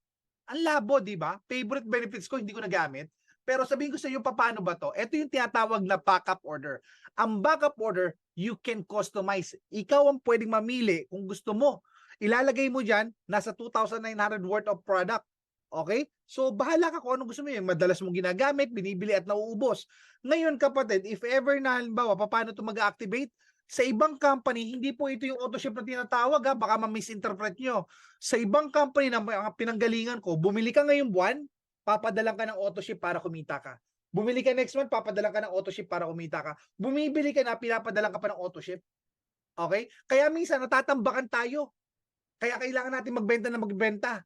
Ang labo, di ba? Favorite benefits ko, hindi ko nagamit. Pero sabihin ko sa iyo, paano ba to? Ito yung tinatawag na backup order. Ang backup order, you can customize. Ikaw ang pwedeng mamili kung gusto mo. Ilalagay mo dyan, nasa 2,900 worth of product. Okay? So, bahala ka kung anong gusto mo yun. Madalas mong ginagamit, binibili at nauubos. Ngayon, kapatid, if ever na halimbawa, paano ito mag-activate? Sa ibang company, hindi po ito yung auto-ship na tinatawag, baka ma-misinterpret nyo. Sa ibang company na pinanggalingan ko, bumili ka ngayong buwan, papadalan ka ng auto-ship para kumita ka. Bumili ka next month, papadalan ka ng auto-ship para kumita ka. Bumibili ka na, pinapadalan ka pa ng auto-ship. Okay? Kaya minsan, natatambakan tayo. Kaya kailangan natin magbenta na magbenta.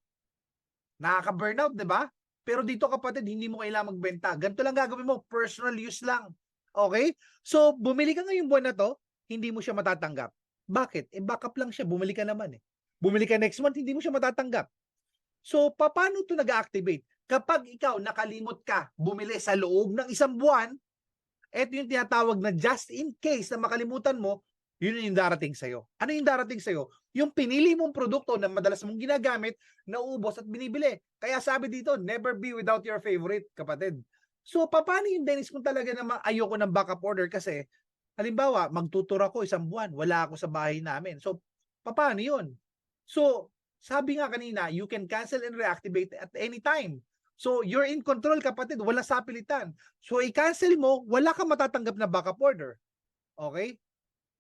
Nakaka-burnout, di ba? Pero dito kapatid, hindi mo kailangan magbenta. Ganito lang gagawin mo, personal use lang. Okay? So, bumili ka ngayong buwan na to, hindi mo siya matatanggap. Bakit? Backup lang siya, bumili ka naman eh. Bumili ka next month, hindi mo siya matatanggap. So, paano ito nag-activate? Kapag ikaw nakalimot ka, bumili sa loob ng isang buwan, eto yung tinatawag na just in case na makalimutan mo, yun yung darating sa'yo. Ano yung darating sa'yo? Yung pinili mong produkto na madalas mong ginagamit, naubos at binibili. Kaya sabi dito, never be without your favorite, kapatid. So, paano yung Dennis kung talaga na ayoko ng backup order kasi, halimbawa, magtutur ako isang buwan, wala ako sa bahay namin. So, paano yun? So, sabi nga kanina, you can cancel and reactivate at any time. So, you're in control, kapatid. Wala sapilitan. So, i-cancel mo, wala kang matatanggap na backup order. Okay?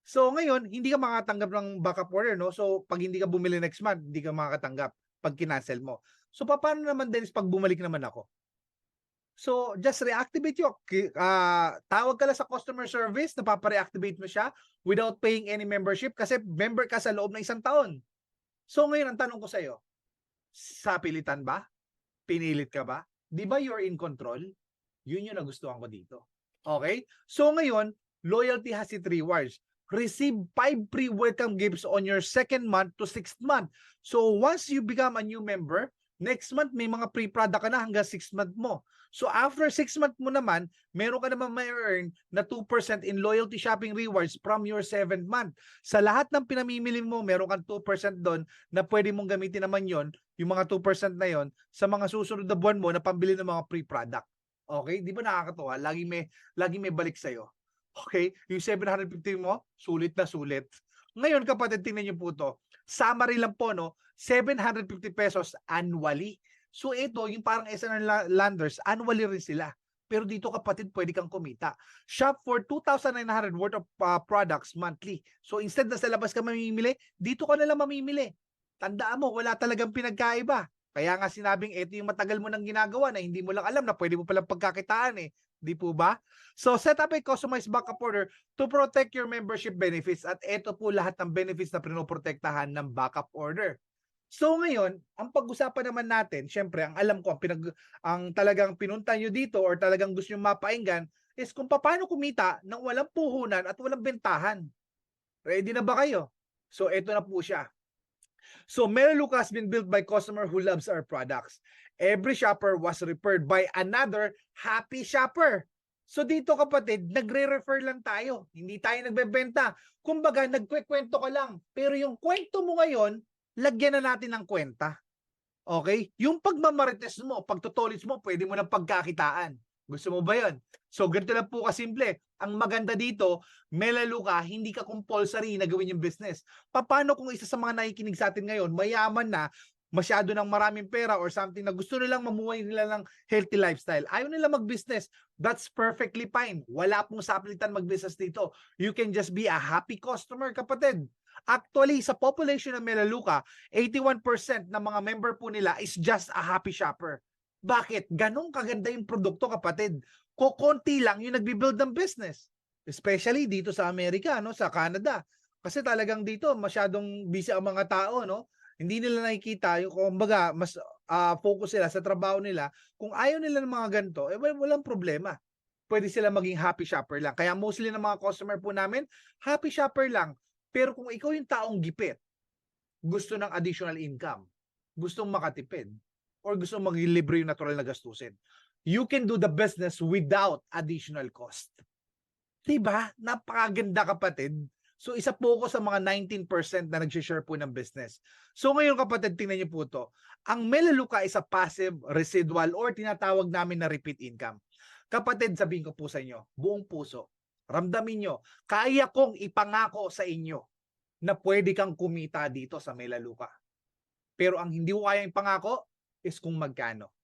So, ngayon, hindi ka makatanggap ng backup order, no? So, pag hindi ka bumili next month, hindi ka makakatanggap pag kinancel mo. So, paano naman, Dennis, pag bumalik naman ako? So, just reactivate yun. Tawag ka lang sa customer service, napapa-reactivate mo siya without paying any membership kasi member ka sa loob ng isang taon. So, ngayon, ang tanong ko sa'yo, sapilitan ba? Pinilit ka ba? Di ba you're in control? Yun yung nagustuhan ko dito. Okay? So, ngayon, loyalty has its rewards. Receive 5 free welcome gifts on your 2nd month to 6th month. So, once you become a new member, next month may mga free product ka na hanggang 6th month mo. So, after 6th month mo naman, meron ka naman may earn na 2% in loyalty shopping rewards from your 7th month. Sa lahat ng pinamimili mo, meron kang 2% doon na pwede mong gamitin naman yon, yung mga 2% na yon, sa mga susunod na buwan mo na pambili ng mga free product. Okay? Di ba nakakatuwa? Laging may balik sa'yo. Okay? Yung 750 mo, sulit na sulit. Ngayon, kapatid, tingnan niyo po to. Summary lang po, no? 750 pesos annually. So, ito, yung parang SNR Landers, annually rin sila. Pero dito, kapatid, pwede kang kumita. Shop for 2,900 worth of products monthly. So, instead na sa labas ka mamimili, dito ka na lang mamimili. Tandaan mo, wala talagang pinagkaiba. Kaya nga sinabing, ito yung matagal mo nang ginagawa na hindi mo lang alam na pwede mo palang pagkakitaan eh. Di po ba? So, set up a customized backup order to protect your membership benefits. At ito po lahat ng benefits na pinoprotektahan ng backup order. So, ngayon, ang pag-usapan naman natin, syempre, ang alam ko, ang talagang pinunta nyo dito or talagang gusto nyo mapainggan is kung paano kumita nang walang puhunan at walang bentahan. Ready na ba kayo? So, ito na po siya. So, Melaleuca has been built by customer who loves our products. Every shopper was referred by another happy shopper. So dito kapatid, nagre-refer lang tayo. Hindi tayo nagbebenta. Kumbaga, nagkwekwento ka lang. Pero yung kwento mo ngayon, lagyan na natin ng kwenta. Okay? Yung pagmamarites mo, pagtutulis mo, pwede mo ng pagkakitaan. Gusto mo ba yun? So ganito lang po kasimple. Ang maganda dito, Melaleuca, hindi ka compulsory na gawin yung business. Paano kung isa sa mga nakikinig sa atin ngayon, mayaman na, masyado ng maraming pera or something na gusto nilang mamuhay nila ng healthy lifestyle. Ayaw nila mag-business. That's perfectly fine. Wala pong sapilitan mag-business dito. You can just be a happy customer, kapatid. Actually, sa population ng Melaleuca, 81% ng mga member po nila is just a happy shopper. Bakit? Ganong kaganda yung produkto, kapatid. Kukunti lang yung nagbi-build ng business. Especially dito sa Amerika, no? Sa Canada. Kasi talagang dito, masyadong busy ang mga tao, no? Hindi nila nakikita, yung kumbaga, mas focus sila sa trabaho nila. Kung ayaw nila ng mga ganito, walang problema. Pwede sila maging happy shopper lang. Kaya mostly ng mga customer po namin, happy shopper lang. Pero kung ikaw yung taong gipit, gusto ng additional income, gustong makatipid, or gustong maglilibre yung natural na gastusin, you can do the business without additional cost. Diba? Napakaganda, kapatid. So, isa po ko sa mga 19% na nag-share po ng business. So, ngayon kapatid, tingnan niyo po to. Ang Melaleuca is a passive, residual, or tinatawag namin na repeat income. Kapatid, sabihin ko po sa inyo, buong puso, ramdamin nyo, kaya kong ipangako sa inyo na pwede kang kumita dito sa Melaleuca. Pero ang hindi ko kayang ipangako is kung magkano.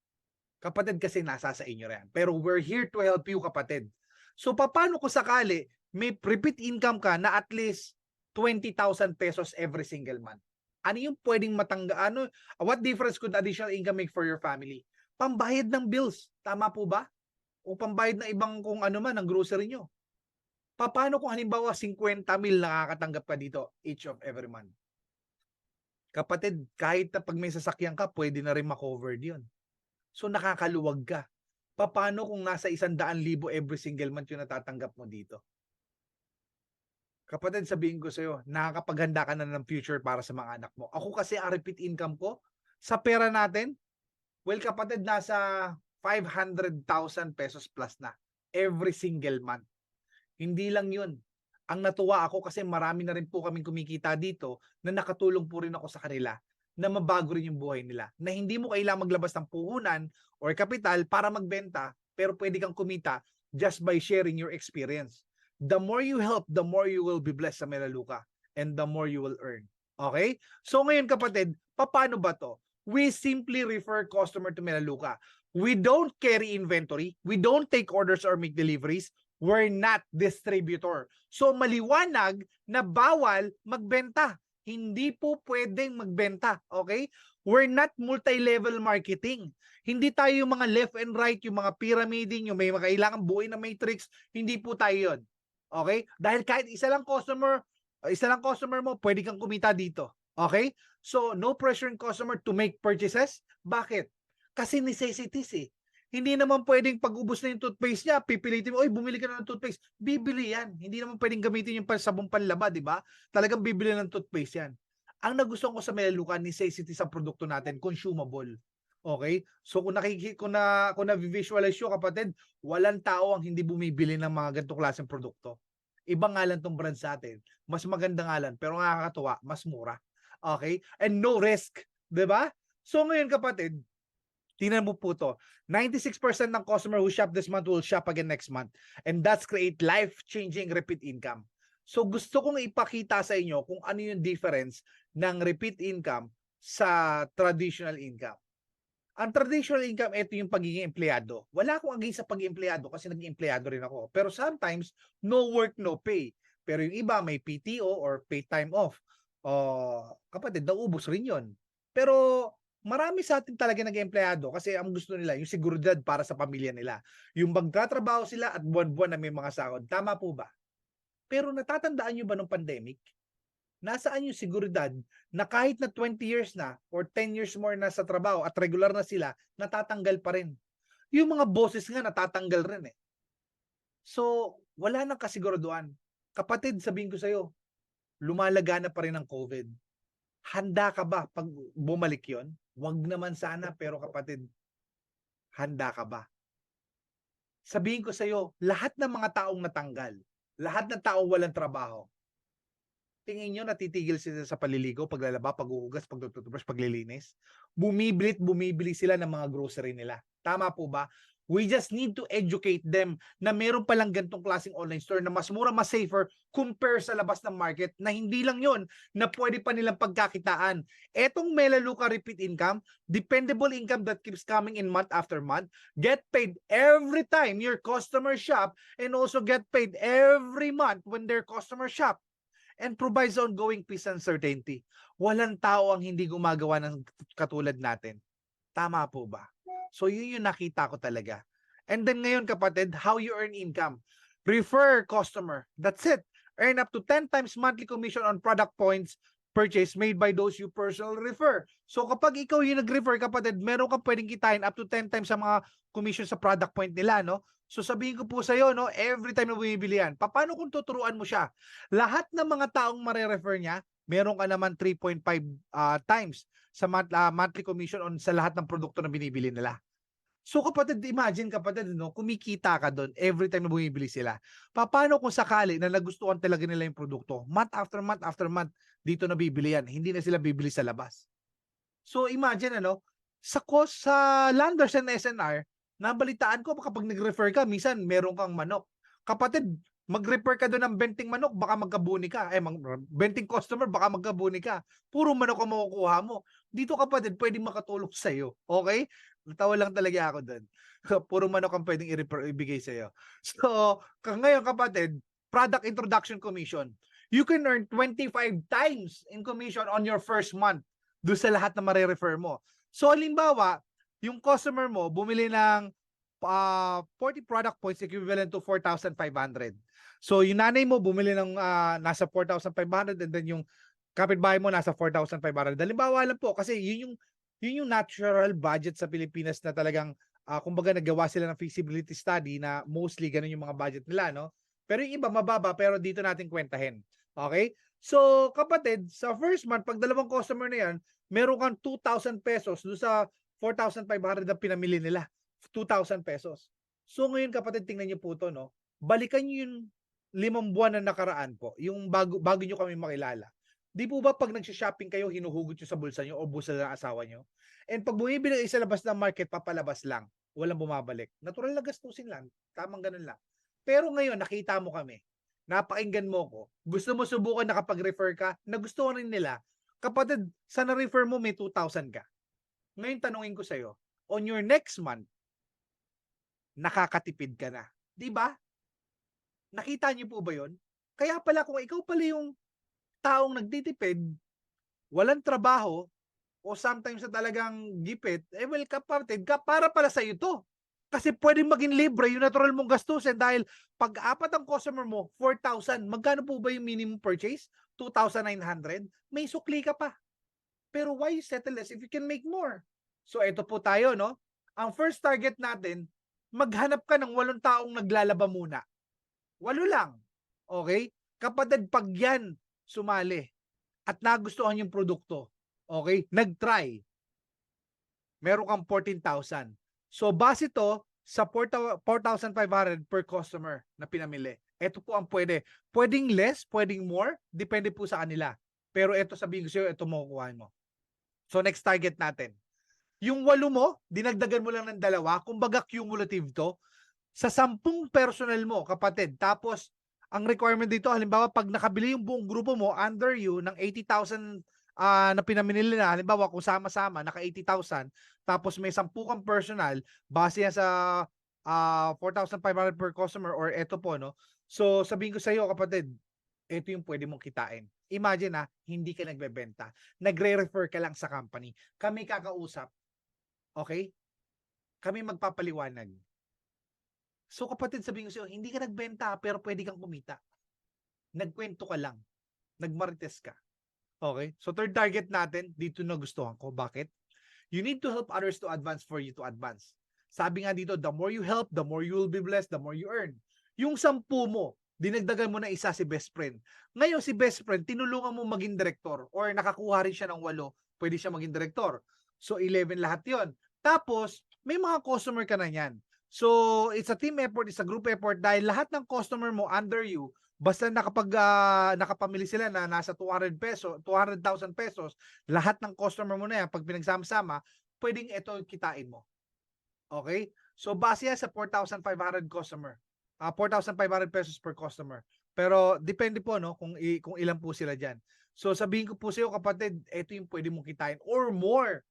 Kapatid, kasi nasa sa inyo rin. Pero we're here to help you, kapatid. So, paano kung sakali may repeat income ka na at least 20,000 pesos every single month? Ano yung pwedeng what difference could additional income make for your family? pambayad ng bills. Tama po ba? O pambayad ng ibang kung ano man, ng grocery nyo. Paano kung halimbawa 50,000 nakakatanggap ka dito each of every month? Kapatid, kahit na pag may sasakyan ka, pwede na rin makover yun. So nakakaluwag ka. Paano kung nasa 100,000 every single month yung natatanggap mo dito? Kapatid, sabihin ko sa'yo, nakakapaghanda ka na ng future para sa mga anak mo. Ako kasi, ang repeat income ko, sa pera natin, well, kapatid, nasa 500,000 pesos plus na every single month. Hindi lang yun. Ang natuwa ako kasi marami na rin po kaming kumikita dito na nakatulong po rin ako sa kanila na mabago rin yung buhay nila. Na hindi mo kailangang maglabas ng puhunan or kapital para magbenta, pero pwede kang kumita just by sharing your experience. The more you help, the more you will be blessed sa Melaleuca and the more you will earn. Okay? So ngayon kapatid, paano ba to? We simply refer customer to Melaleuca. We don't carry inventory. We don't take orders or make deliveries. We're not distributor. So maliwanag na bawal magbenta. Hindi po pwedeng magbenta. Okay? We're not multi-level marketing. Hindi tayo yung mga left and right, yung mga pyramiding, yung may kailangan buuin na matrix. Hindi po tayo yun. Okay? Dahil kahit isa lang customer mo, pwede kang kumita dito. Okay? So, no pressure in customer to make purchases. Bakit? Kasi necessities eh. Hindi naman pwedeng pag-ubos na yung toothpaste niya, pipilitin mo, oy, bumili ka na ng toothpaste. Bibili yan. Hindi naman pwedeng gamitin yung sabong panlaba, di ba? Talagang bibili ng toothpaste yan. Ang nagustuhan ko sa Melaleuca, necessities sa produkto natin, consumable. Okay? So kung na-visualize nyo, kapatid, walang tao ang hindi bumibili ng mga ganitong klaseng produkto. Ibang nga lang tong brand sa atin. Mas maganda nga lang, pero nakakatuwa, mas mura. Okay? And no risk. Diba? So ngayon kapatid, tingnan mo po to. 96% ng customer who shop this month will shop again next month. And that's create life-changing repeat income. So gusto kong ipakita sa inyo kung ano yung difference ng repeat income sa traditional income. Ang traditional income, ito yung pagiging empleyado. Wala akong against sa pagiging empleyado kasi naging empleyado rin ako. Pero sometimes, no work, no pay. Pero yung iba, may PTO or paid time off. Kapatid, naubos rin yun. Pero marami sa atin talaga nag-empleyado kasi ang gusto nila, yung seguridad para sa pamilya nila. Yung magtatrabaho sila at buwan-buwan na may mga sahod. Tama po ba? Pero natatandaan nyo ba nung pandemic? Nasaan yung seguridad na kahit na 20 years na or 10 years more na sa trabaho at regular na sila, natatanggal pa rin. Yung mga bosses nga natatanggal rin eh. So, wala nang kasiguraduhan. Kapatid, sabihin ko sa'yo, lumalagana pa rin ang COVID. Handa ka ba pag bumalik yon? Wag naman sana, pero kapatid, handa ka ba? Sabihin ko sa'yo, lahat ng mga taong natanggal, lahat ng taong walang trabaho, tingin nyo natitigil sila sa paliligo, paglalaba, paghuhugas, pagtutubrush, paglilinis? Bumibili sila ng mga grocery nila. Tama po ba? We just need to educate them na meron palang gantong klaseng online store na mas mura, mas safer compare sa labas ng market na hindi lang yon na pwede pa nilang pagkakitaan. Etong Melaleuca repeat income, dependable income that keeps coming in month after month, get paid every time your customer shop and also get paid every month when their customer shop and provides ongoing peace and certainty. Walang tao ang hindi gumagawa ng katulad natin. Tama po ba? So yun yung nakita ko talaga. And then ngayon kapatid, how you earn income. Refer customer. That's it. Earn up to 10 times monthly commission on product points purchase made by those you personally refer. So kapag ikaw yung nag-refer kapatid, meron kang pwedeng kitain up to 10 times sa mga commission sa product point nila, no? So sabihin ko po sa iyo, no, every time na bumibili yan, paano kung tuturuan mo siya? Lahat ng mga taong mare-refer niya, meron ka naman 3.5 times sa monthly commission on sa lahat ng produkto na binibili nila. So kapatid, imagine kapatid, no, kumikita ka doon every time na bumibili sila. Paano kung sakali na nagustuhan talaga nila yung produkto? Month after month, dito na bibili yan. Hindi na sila bibili sa labas. So imagine, sa Landers and SNR, nabalitaan ko kapag nag-refer ka, minsan meron kang manok. Kapatid, mag-refer ka doon ng 20 manok, baka magkabuni ka. 20 customer, baka magkabuni ka. Puro manok ang makukuha mo. Dito kapatid, pwedeng makatulong sa'yo. Okay? Natawa lang talaga ako doon. Puro manok ang pwedeng ibigay sa'yo. So, ngayon kapatid, product introduction commission. You can earn 25 times in commission on your first month doon sa lahat na mare-refer mo. So, halimbawa, yung customer mo bumili ng 40 product points equivalent to 4,500. So yung nanay mo bumili ng nasa 4,500 and then yung kapitbahay mo nasa 4,500. Halimbawa lang po kasi yun yung natural budget sa Pilipinas na talagang kumbaga nagawa sila ng feasibility study na mostly ganun yung mga budget nila, no? Pero yung iba mababa pero dito natin kwentahin. Okay? So kapatid, sa first month pag dalawang customer na yan, meron kang 2,000 pesos doon sa 4,500 na pinamili nila. 2,000 pesos. So ngayon kapatid, tingnan niyo po to, no? Balikan niyo yung 5 buwan na nakaraan po, yung bago niyo kami makilala. Di po ba pag nagsha-shopping kayo, hinuhugot nyo sa bulsa nyo o bulsa ng asawa nyo? And pag bumibili kayo sa labas ng market, papalabas lang. Walang bumabalik. Natural na gastusin lang. Tamang ganun lang. Pero ngayon, nakita mo kami. Napakinggan mo ko. Gusto mo subukan na kapag refer ka, nagustuhan rin nila. Kapatid, sa na-refer mo, may 2,000 ka. Ngayon, tanungin ko sa'yo, on your next month, nakakatipid ka na. Di ba? Nakita niyo po ba yun? Kaya pala kung ikaw pala yung taong nagtitipid, walang trabaho, o sometimes na talagang gipit, well, kapatid, para pala sa iyo to. Kasi pwedeng maging libre yung natural mong gastusin dahil pag apat ang customer mo, 4,000. Magkano po ba yung minimum purchase? 2,900. May sukli ka pa. Pero why you settle less if you can make more? So ito po tayo, no? Ang first target natin, maghanap ka ng 8 taong naglalaba muna. 8 lang. Okay? Kapatid, pag yan sumali at nagustuhan yung produkto, okay? Nag-try. Meron kang 14,000. So, base to sa 4,500 per customer na pinamili. Ito po ang pwede. Pwedeng less, pwedeng more. Depende po sa kanila. Pero ito sabihin ko sa'yo, ito makukuha mo. So, next target natin. Yung 8 mo, dinagdagan mo lang ng 2. Kumbaga cumulative to. Sa 10 personal mo, kapatid. Tapos, ang requirement dito, halimbawa, pag nakabili yung buong grupo mo under you ng 80,000 na pinamili nila, halimbawa kung sama-sama, naka 80,000, tapos may 10 kang personal, base yan sa 4,500 per customer or eto po, no? So, sabihin ko sa iyo, kapatid, ito yung pwede mong kitain. Imagine hindi ka nagbebenta. Nagre-refer ka lang sa company. Kami kakausap. Okay? Kami magpapaliwanag. So, kapatid, sabihin ko sa iyo, hindi ka nagbenta pero pwede kang kumita. Nagkwento ka lang. Nagmarites ka. Okay? So, third target natin, dito nagustuhan ko. Bakit? You need to help others to advance for you to advance. Sabi nga dito, the more you help, the more you will be blessed, the more you earn. Yung 10 mo, dinagdagan mo na isa si best friend. Ngayon, si best friend, tinulungan mo maging director or nakakuha rin siya ng 8, pwede siya maging director. So, 11 lahat yon. Tapos, may mga customer ka na yan. So, it's a team effort, it's a group effort dahil lahat ng customer mo under you, basta nakapamili sila na nasa 200,000 pesos, lahat ng customer mo na yan, pag pinagsama-sama, pwedeng ito kitain mo. Okay? So, base yan sa 4,500 customer. 4,500 pesos per customer. Pero, depende po, no, kung ilan po sila dyan. So, sabihin ko po sa iyo, kapatid, ito yung pwede mong kitain or more.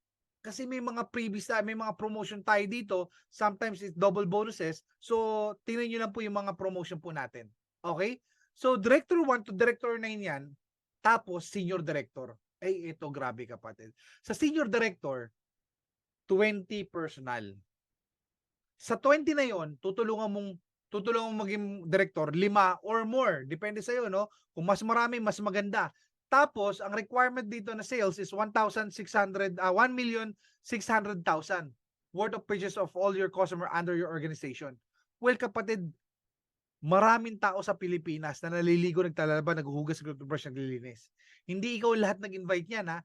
Kasi may mga freebies tayo, may mga promotion tayo dito. Sometimes it's double bonuses. So, tingnan nyo lang po yung mga promotion po natin. Okay? So, Director 1 to Director 9 yan. Tapos, Senior Director. Ay, ito, grabe kapatid. Sa Senior Director, 20 personal. Sa 20 na yon, tutulungan mong maging Director, 5 or more. Depende sa iyo, no? Kung mas marami, mas maganda. Tapos, ang requirement dito na sales is 1,600,000 worth of purchase of all your customer under your organization. Well, kapatid, maraming tao sa Pilipinas na naliligo, nagtalaba, naghuhugas, nagtutubrush, naglilinis. Hindi ikaw lahat nag-invite niyan, ha?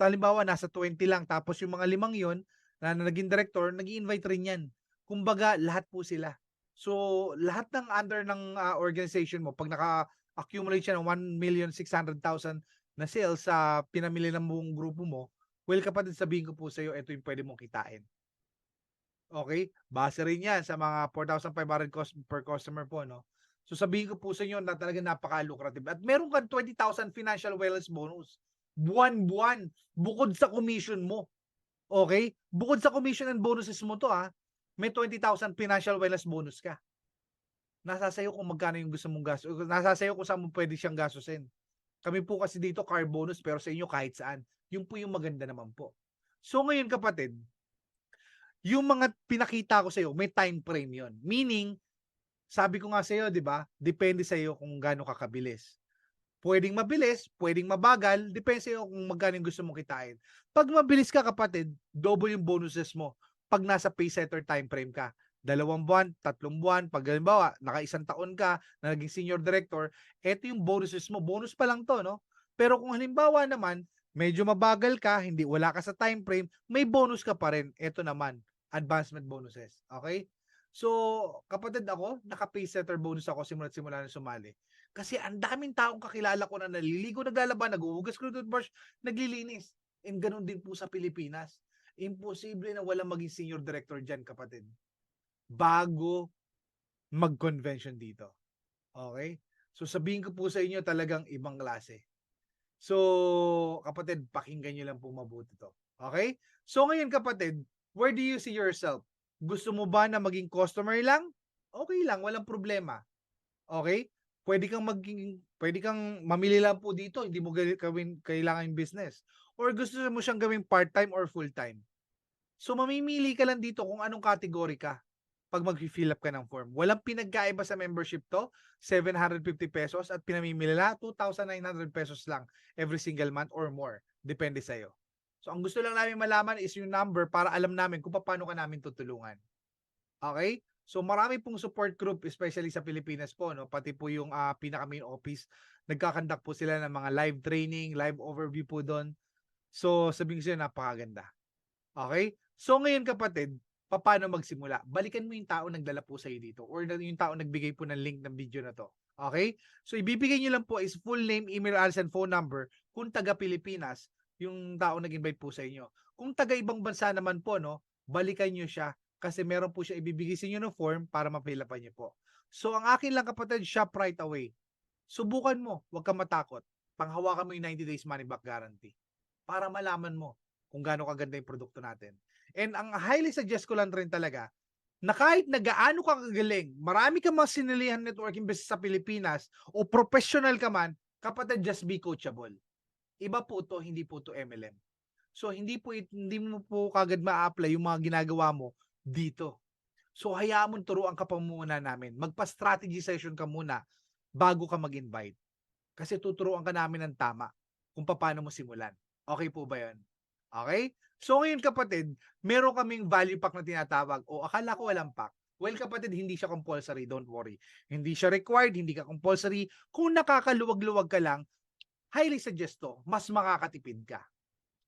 Halimbawa, nasa 20 lang. Tapos yung mga 5 yon na naging director, nag-invite rin yan. Kumbaga, lahat po sila. So, lahat ng under ng organization mo, pag naka-accumulate siya ng 1,600,000 na sales sa pinamili ng buong grupo mo, well, kapatid, sabihin ko po sa iyo, ito yung pwede mong kitain. Okay? Base rin yan sa mga 4,500 per customer po, no? So, sabihin ko po sa inyo na talaga napaka-lucrative. At meron kang 20,000 financial wellness bonus. Buwan-buwan. Bukod sa commission mo. Okay? Bukod sa commission and bonuses mo to, may 20,000 financial wellness bonus ka. Nasa sayo kung magkano yung gusto mong gasto. Nasa sayo kung saan mo pwede siyang gastusin. Kami po kasi dito car bonus pero sa inyo kahit saan. Yung po yung maganda naman po. So ngayon kapatid, yung mga pinakita ko sa'yo, may time frame yon. Meaning, sabi ko nga sa'yo, di ba, depende sa'yo kung gaano ka kabilis. Pwedeng mabilis, pwedeng mabagal, depende sa'yo kung magkano yung gusto mong kitain. Pag mabilis ka, kapatid, double yung bonuses mo pag nasa pay setter time frame ka. 2 buwan, 3 buwan, pag halimbawa, naka-1 taon ka na naging senior director, eto yung bonuses mo. Bonus pa lang to, no? Pero kung halimbawa naman, medyo mabagal ka, wala ka sa time frame, may bonus ka pa rin. Eto naman, advancement bonuses. Okay? So, kapatid ako, naka-pay setter bonus ako simula na sumali. Kasi ang daming taong kakilala ko na naliligo, naglalaban, naghuhugas ng toothbrush, naglilinis. And ganun din po sa Pilipinas. Imposible na walang maging senior director dyan, kapatid. Bago mag-convention dito. Okay? So, sabihin ko po sa inyo talagang ibang klase. So, kapatid, pakinggan nyo lang po mabuti to. Okay? So, ngayon, kapatid, where do you see yourself? Gusto mo ba na maging customer lang? Okay lang, walang problema. Okay? Pwede kang mamili lang po dito, hindi mo kailangan yung business. Or gusto mo siyang gawing part-time or full-time. So, mamimili ka lang dito kung anong category ka pag mag-fill up ka ng form. Walang pinagkaiba sa membership to, 750 pesos at pinamimili na 2,900 pesos lang every single month or more. Depende sa'yo. So, ang gusto lang namin malaman is yung number para alam namin kung paano ka namin tutulungan. Okay? So, marami pong support group, especially sa Pilipinas po, no? Pati po yung pinaka-main office, nagkakandak po sila ng mga live training, live overview po doon. So, sabihin ko sa'yo, napakaganda. Okay? So, ngayon kapatid, paano magsimula? Balikan mo yung tao nagdala po sa'yo dito or yung tao nagbigay po ng link ng video na to. Okay? So, ibibigay nyo lang po is full name, email address, and phone number kung taga Pilipinas yung tao nag-invite po sa inyo. Kung taga ibang bansa naman po, no, balikan nyo siya kasi meron po siya ibibigay sa inyo ng form para mapilapan nyo po. So, ang akin lang kapatid, shop right away. Subukan mo, huwag kang matakot. Panghawakan mo yung 90 days money back guarantee para malaman mo kung gaano kaganda yung produkto natin. And ang highly suggest ko lang rin talaga, na kahit na gaano ka kagaling, marami ka mga sinilihan networking business sa Pilipinas o professional ka man, kapatid, just be coachable. Iba po to, hindi po to MLM. So, hindi mo po kagad ma-apply yung mga ginagawa mo dito. So, hayaan mo turuan ka pa muna namin. Magpa-strategy session ka muna bago ka mag-invite. Kasi tuturuan ka namin ng tama kung paano mo simulan. Okay po ba yun? Okay? So, ngayon kapatid, meron kaming value pack na tinatawag. O, akala ko walang pack. Well, kapatid, hindi siya compulsory. Don't worry. Hindi siya required, hindi ka compulsory. Kung nakakaluwag-luwag ka lang, highly suggest to. Mas makakatipid ka.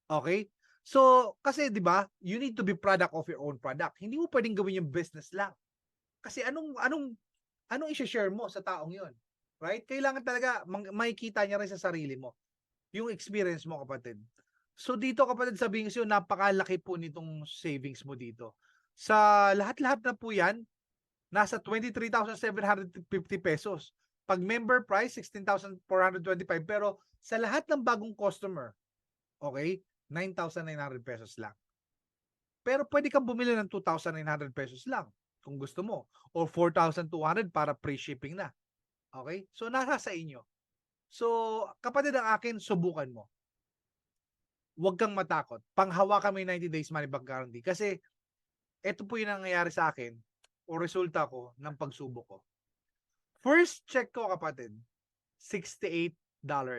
Okay? So, kasi 'di ba, you need to be product of your own product. Hindi mo pwedeng gawin yung business lang. Kasi anong i-share mo sa taong 'yon? Right? Kailangan talaga makikita niya rin sa sarili mo yung experience mo, kapatid. So dito, kapatid, sabihin ko sa'yo, napakalaki po nitong savings mo dito. Sa lahat-lahat na po 'yan, nasa 23,750 pesos. Pag member price, 16,425. Pero sa lahat ng bagong customer, okay, 9,900 pesos lang. Pero pwede kang bumili ng 2,900 pesos lang kung gusto mo. O 4,200 para free shipping na. Okay? So, nasa sa inyo. So, kapatid, ang akin, subukan mo. Huwag kang matakot. Panghawakan mo yung 90 days money back guarantee. Kasi, ito po yung nangyayari sa akin o resulta ko ng pagsubok ko. First check ko, kapatid, $68.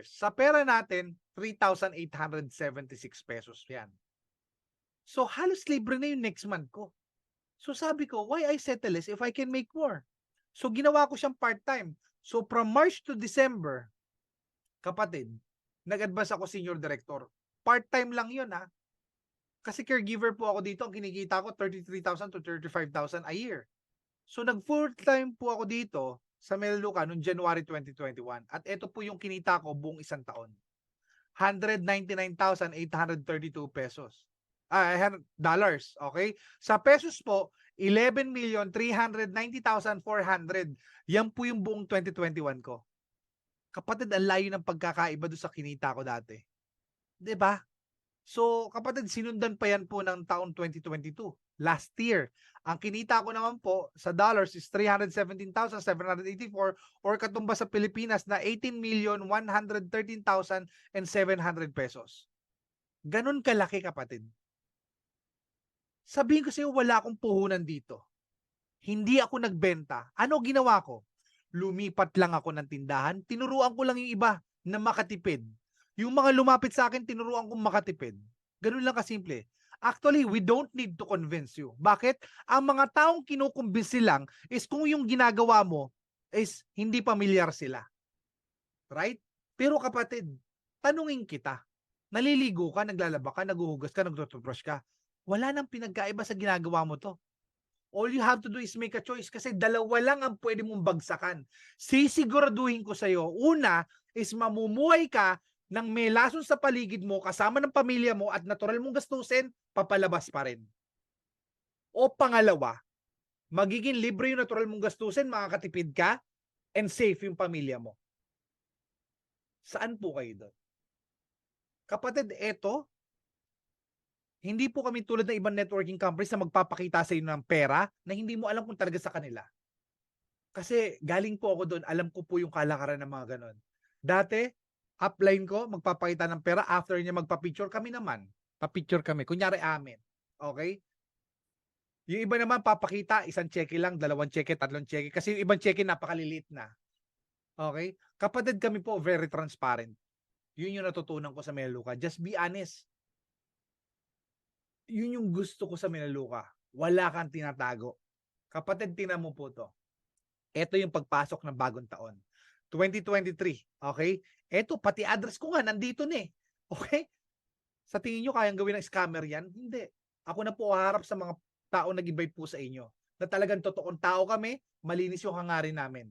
Sa pera natin, 3,876 pesos yan. So, halos libre na yung next month ko. So, sabi ko, why I settle less if I can make more? So, ginawa ko siyang part-time. So, from March to December, kapatid, nag-advance ako senior director. Part-time lang yun, ha? Kasi caregiver po ako dito. Ang kinikita ko, 33,000 to 35,000 a year. So, nag-full-time po ako dito sa Melaleuca noong January 2021. At ito po yung kinita ko buong isang taon. 199,832 pesos. Dollars, okay? Sa pesos po, 11,390,400. Yan po yung buong 2021 ko. Kapatid, ang layo ng pagkakaiba doon sa kinita ko dati. 'Di ba? So, kapatid, sinundan pa yan po ng taon 2022. Last year. Ang kinita ko naman po sa dollars is 317,784 or katumbas sa Pilipinas na 18,113,700 pesos. Ganun kalaki, kapatid. Sabihin ko sa'yo, wala akong puhunan dito. Hindi ako nagbenta. Ano ginawa ko? Lumipat lang ako ng tindahan. Tinuruan ko lang yung iba na makatipid. Yung mga lumapit sa akin, tinuruan kong makatipid. Ganun lang kasimple. Actually, we don't need to convince you. Bakit? Ang mga taong kinukumbinsi lang is kung yung ginagawa mo is hindi pamilyar sila. Right? Pero kapatid, tanungin kita. Naliligo ka, naglalaba ka, naguhugas ka, nagtutubrush ka. Wala nang pinagkaiba sa ginagawa mo to. All you have to do is make a choice kasi dalawa lang ang pwede mong bagsakan. Sisiguraduhin ko sa'yo, una is mamumuhay ka ng may lason sa paligid mo, kasama ng pamilya mo at natural mong gastusin, papalabas pa rin. O pangalawa, magiging libre yung natural mong gastusin, makakatipid ka, and safe yung pamilya mo. Saan po kayo doon? Kapatid, eto, hindi po kami tulad ng ibang networking companies na magpapakita sa inyo ng pera na hindi mo alam kung talaga sa kanila. Kasi galing po ako doon, alam ko po yung kalakaran ng mga ganon. Dati, upline ko, magpapakita ng pera, after niya magpa-picture kami naman. Pa-picture kami, kunyari amin. Okay? Yung iba naman papakita, isang cheque lang, 2 cheque, 3 cheque. Kasi yung ibang cheque napakaliliit na. Okay? Kapatid kami po, very transparent. Yun yung natutunan ko sa Melaleuca. Just be honest. Yun yung gusto ko sa Melaleuca. Wala kang tinatago. Kapatid, tingnan mo po to. Ito yung pagpasok ng bagong taon. 2023. Okay? Ito, pati address ko nga, nandito na eh. Okay? Sa tingin nyo, kayang gawin ng scammer yan? Hindi. Ako na po haharap sa mga tao nag-invite po sa inyo. Na talagang totoong tao kami, malinis yung hangarin namin.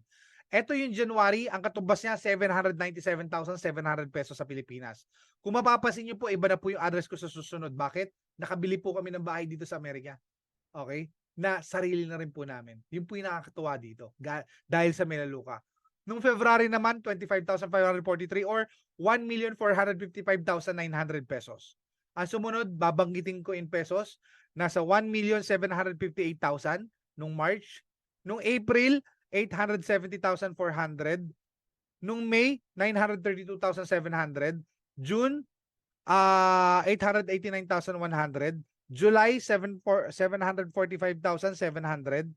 Ito yung January, ang katumbas niya 797,700 pesos sa Pilipinas. Kung mapapansin niyo po, iba na po yung address ko sa susunod. Bakit? Nakabili po kami ng bahay dito sa Amerika. Okay? Na sarili na rin po namin. Yun po yung nakakatuwa dito. Dahil sa Melaleuca. Nung February naman, 25,543 or 1,455,900 pesos. Ang sumunod, babanggitin ko in pesos, nasa 1,758,000 nung March. Nung April, 870,400. Nung May, 932,700. June, 889,100. July, 745,700.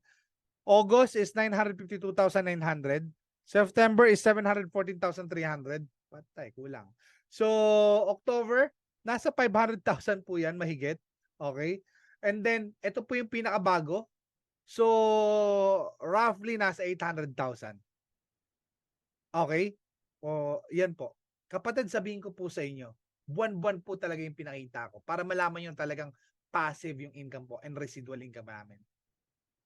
August is 952,900. September is 714,300. Patay, kulang. So, October, nasa 500,000 po yan, mahigit. Okay? And then, ito po yung pinakabago. So, roughly nasa 800,000. Okay? O, yan po. Kapatid, sabihin ko po sa inyo, buwan-buwan po talaga yung pinakita ko para malaman yung talagang passive yung income po and residual income namin.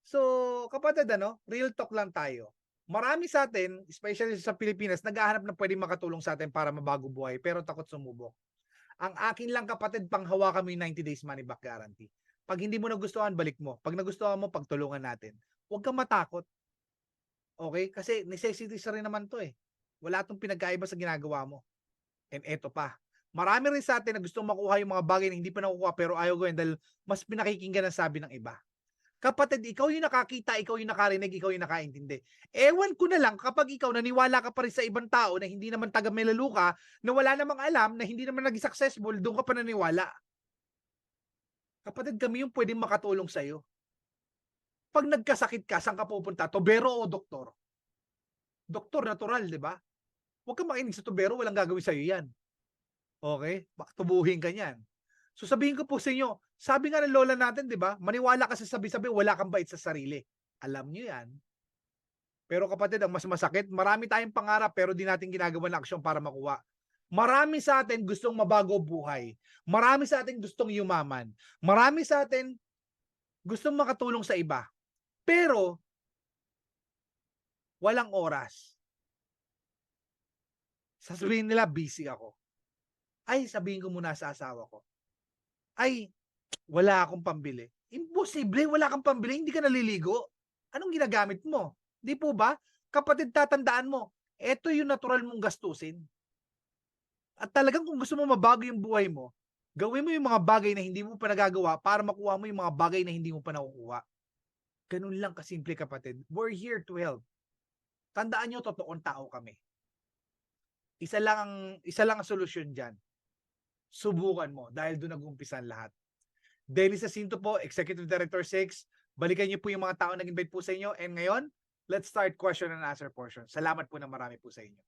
So, kapatid, real talk lang tayo. Marami sa atin, especially sa Pilipinas, naghahanap na pwedeng makatulong sa atin para mabago buhay pero takot sumubok. Ang akin lang, kapatid, panghawakan mo yung 90 days money back guarantee. Pag hindi mo nagustuhan, balik mo. Pag nagustuhan mo, pagtulungan natin. Huwag kang matakot. Okay? Kasi necessities rin naman to eh. Wala itong pinagkaiba sa ginagawa mo. And eto pa. Marami rin sa atin na gustong makuha yung mga bagay na hindi pa nakukuha pero ayaw gawin dahil mas pinakikinggan ang sabi ng iba. Kapatid, ikaw yung nakakita, ikaw yung nakarinig, ikaw yung nakaintindi. Ewan ko na lang kapag ikaw naniwala ka pa rin sa ibang tao na hindi naman taga Melaleuca, na wala namang alam, na hindi naman naging successful, doon ka pa naniwala. Kapatid, kami yung pwedeng makatulong sa'yo. Pag nagkasakit ka, saan ka pupunta? Tubero o doktor? Doktor, natural, di ba? Huwag kang makinig sa tubero, walang gagawin sa'yo yan. Okay? Tubuhin ka niyan. So sabihin ko po sa inyo, sabi nga ng lola natin, di ba? Maniwala ka sa sabi-sabi, wala kang bait sa sarili. Alam nyo yan. Pero kapatid, ang mas masakit, marami tayong pangarap pero di natin ginagawa ng aksyon para makuha. Marami sa atin gustong mabago buhay. Marami sa atin gustong yumaman. Marami sa atin gustong makatulong sa iba. Pero, walang oras. Sasabihin nila, busy ako. Ay, sabihin ko muna sa asawa ko. Ay, wala akong pambili. Imposible, wala kang pambili, hindi ka naliligo. Anong ginagamit mo? Di po ba? Kapatid, tatandaan mo, eto yung natural mong gastusin. At talagang kung gusto mo mabago yung buhay mo, gawin mo yung mga bagay na hindi mo pa nagagawa para makuha mo yung mga bagay na hindi mo pa nakukuha. Ganun lang kasimple, kapatid. We're here to help. Tandaan nyo, totoong tao kami. Isa lang ang solusyon dyan. Subukan mo dahil doon nag-umpisan lahat. Dennis Jacinto po, Executive Director 6. Balikan niyo po yung mga tao nag-invite po sa inyo. And ngayon, let's start question and answer portion. Salamat po na marami po sa inyo.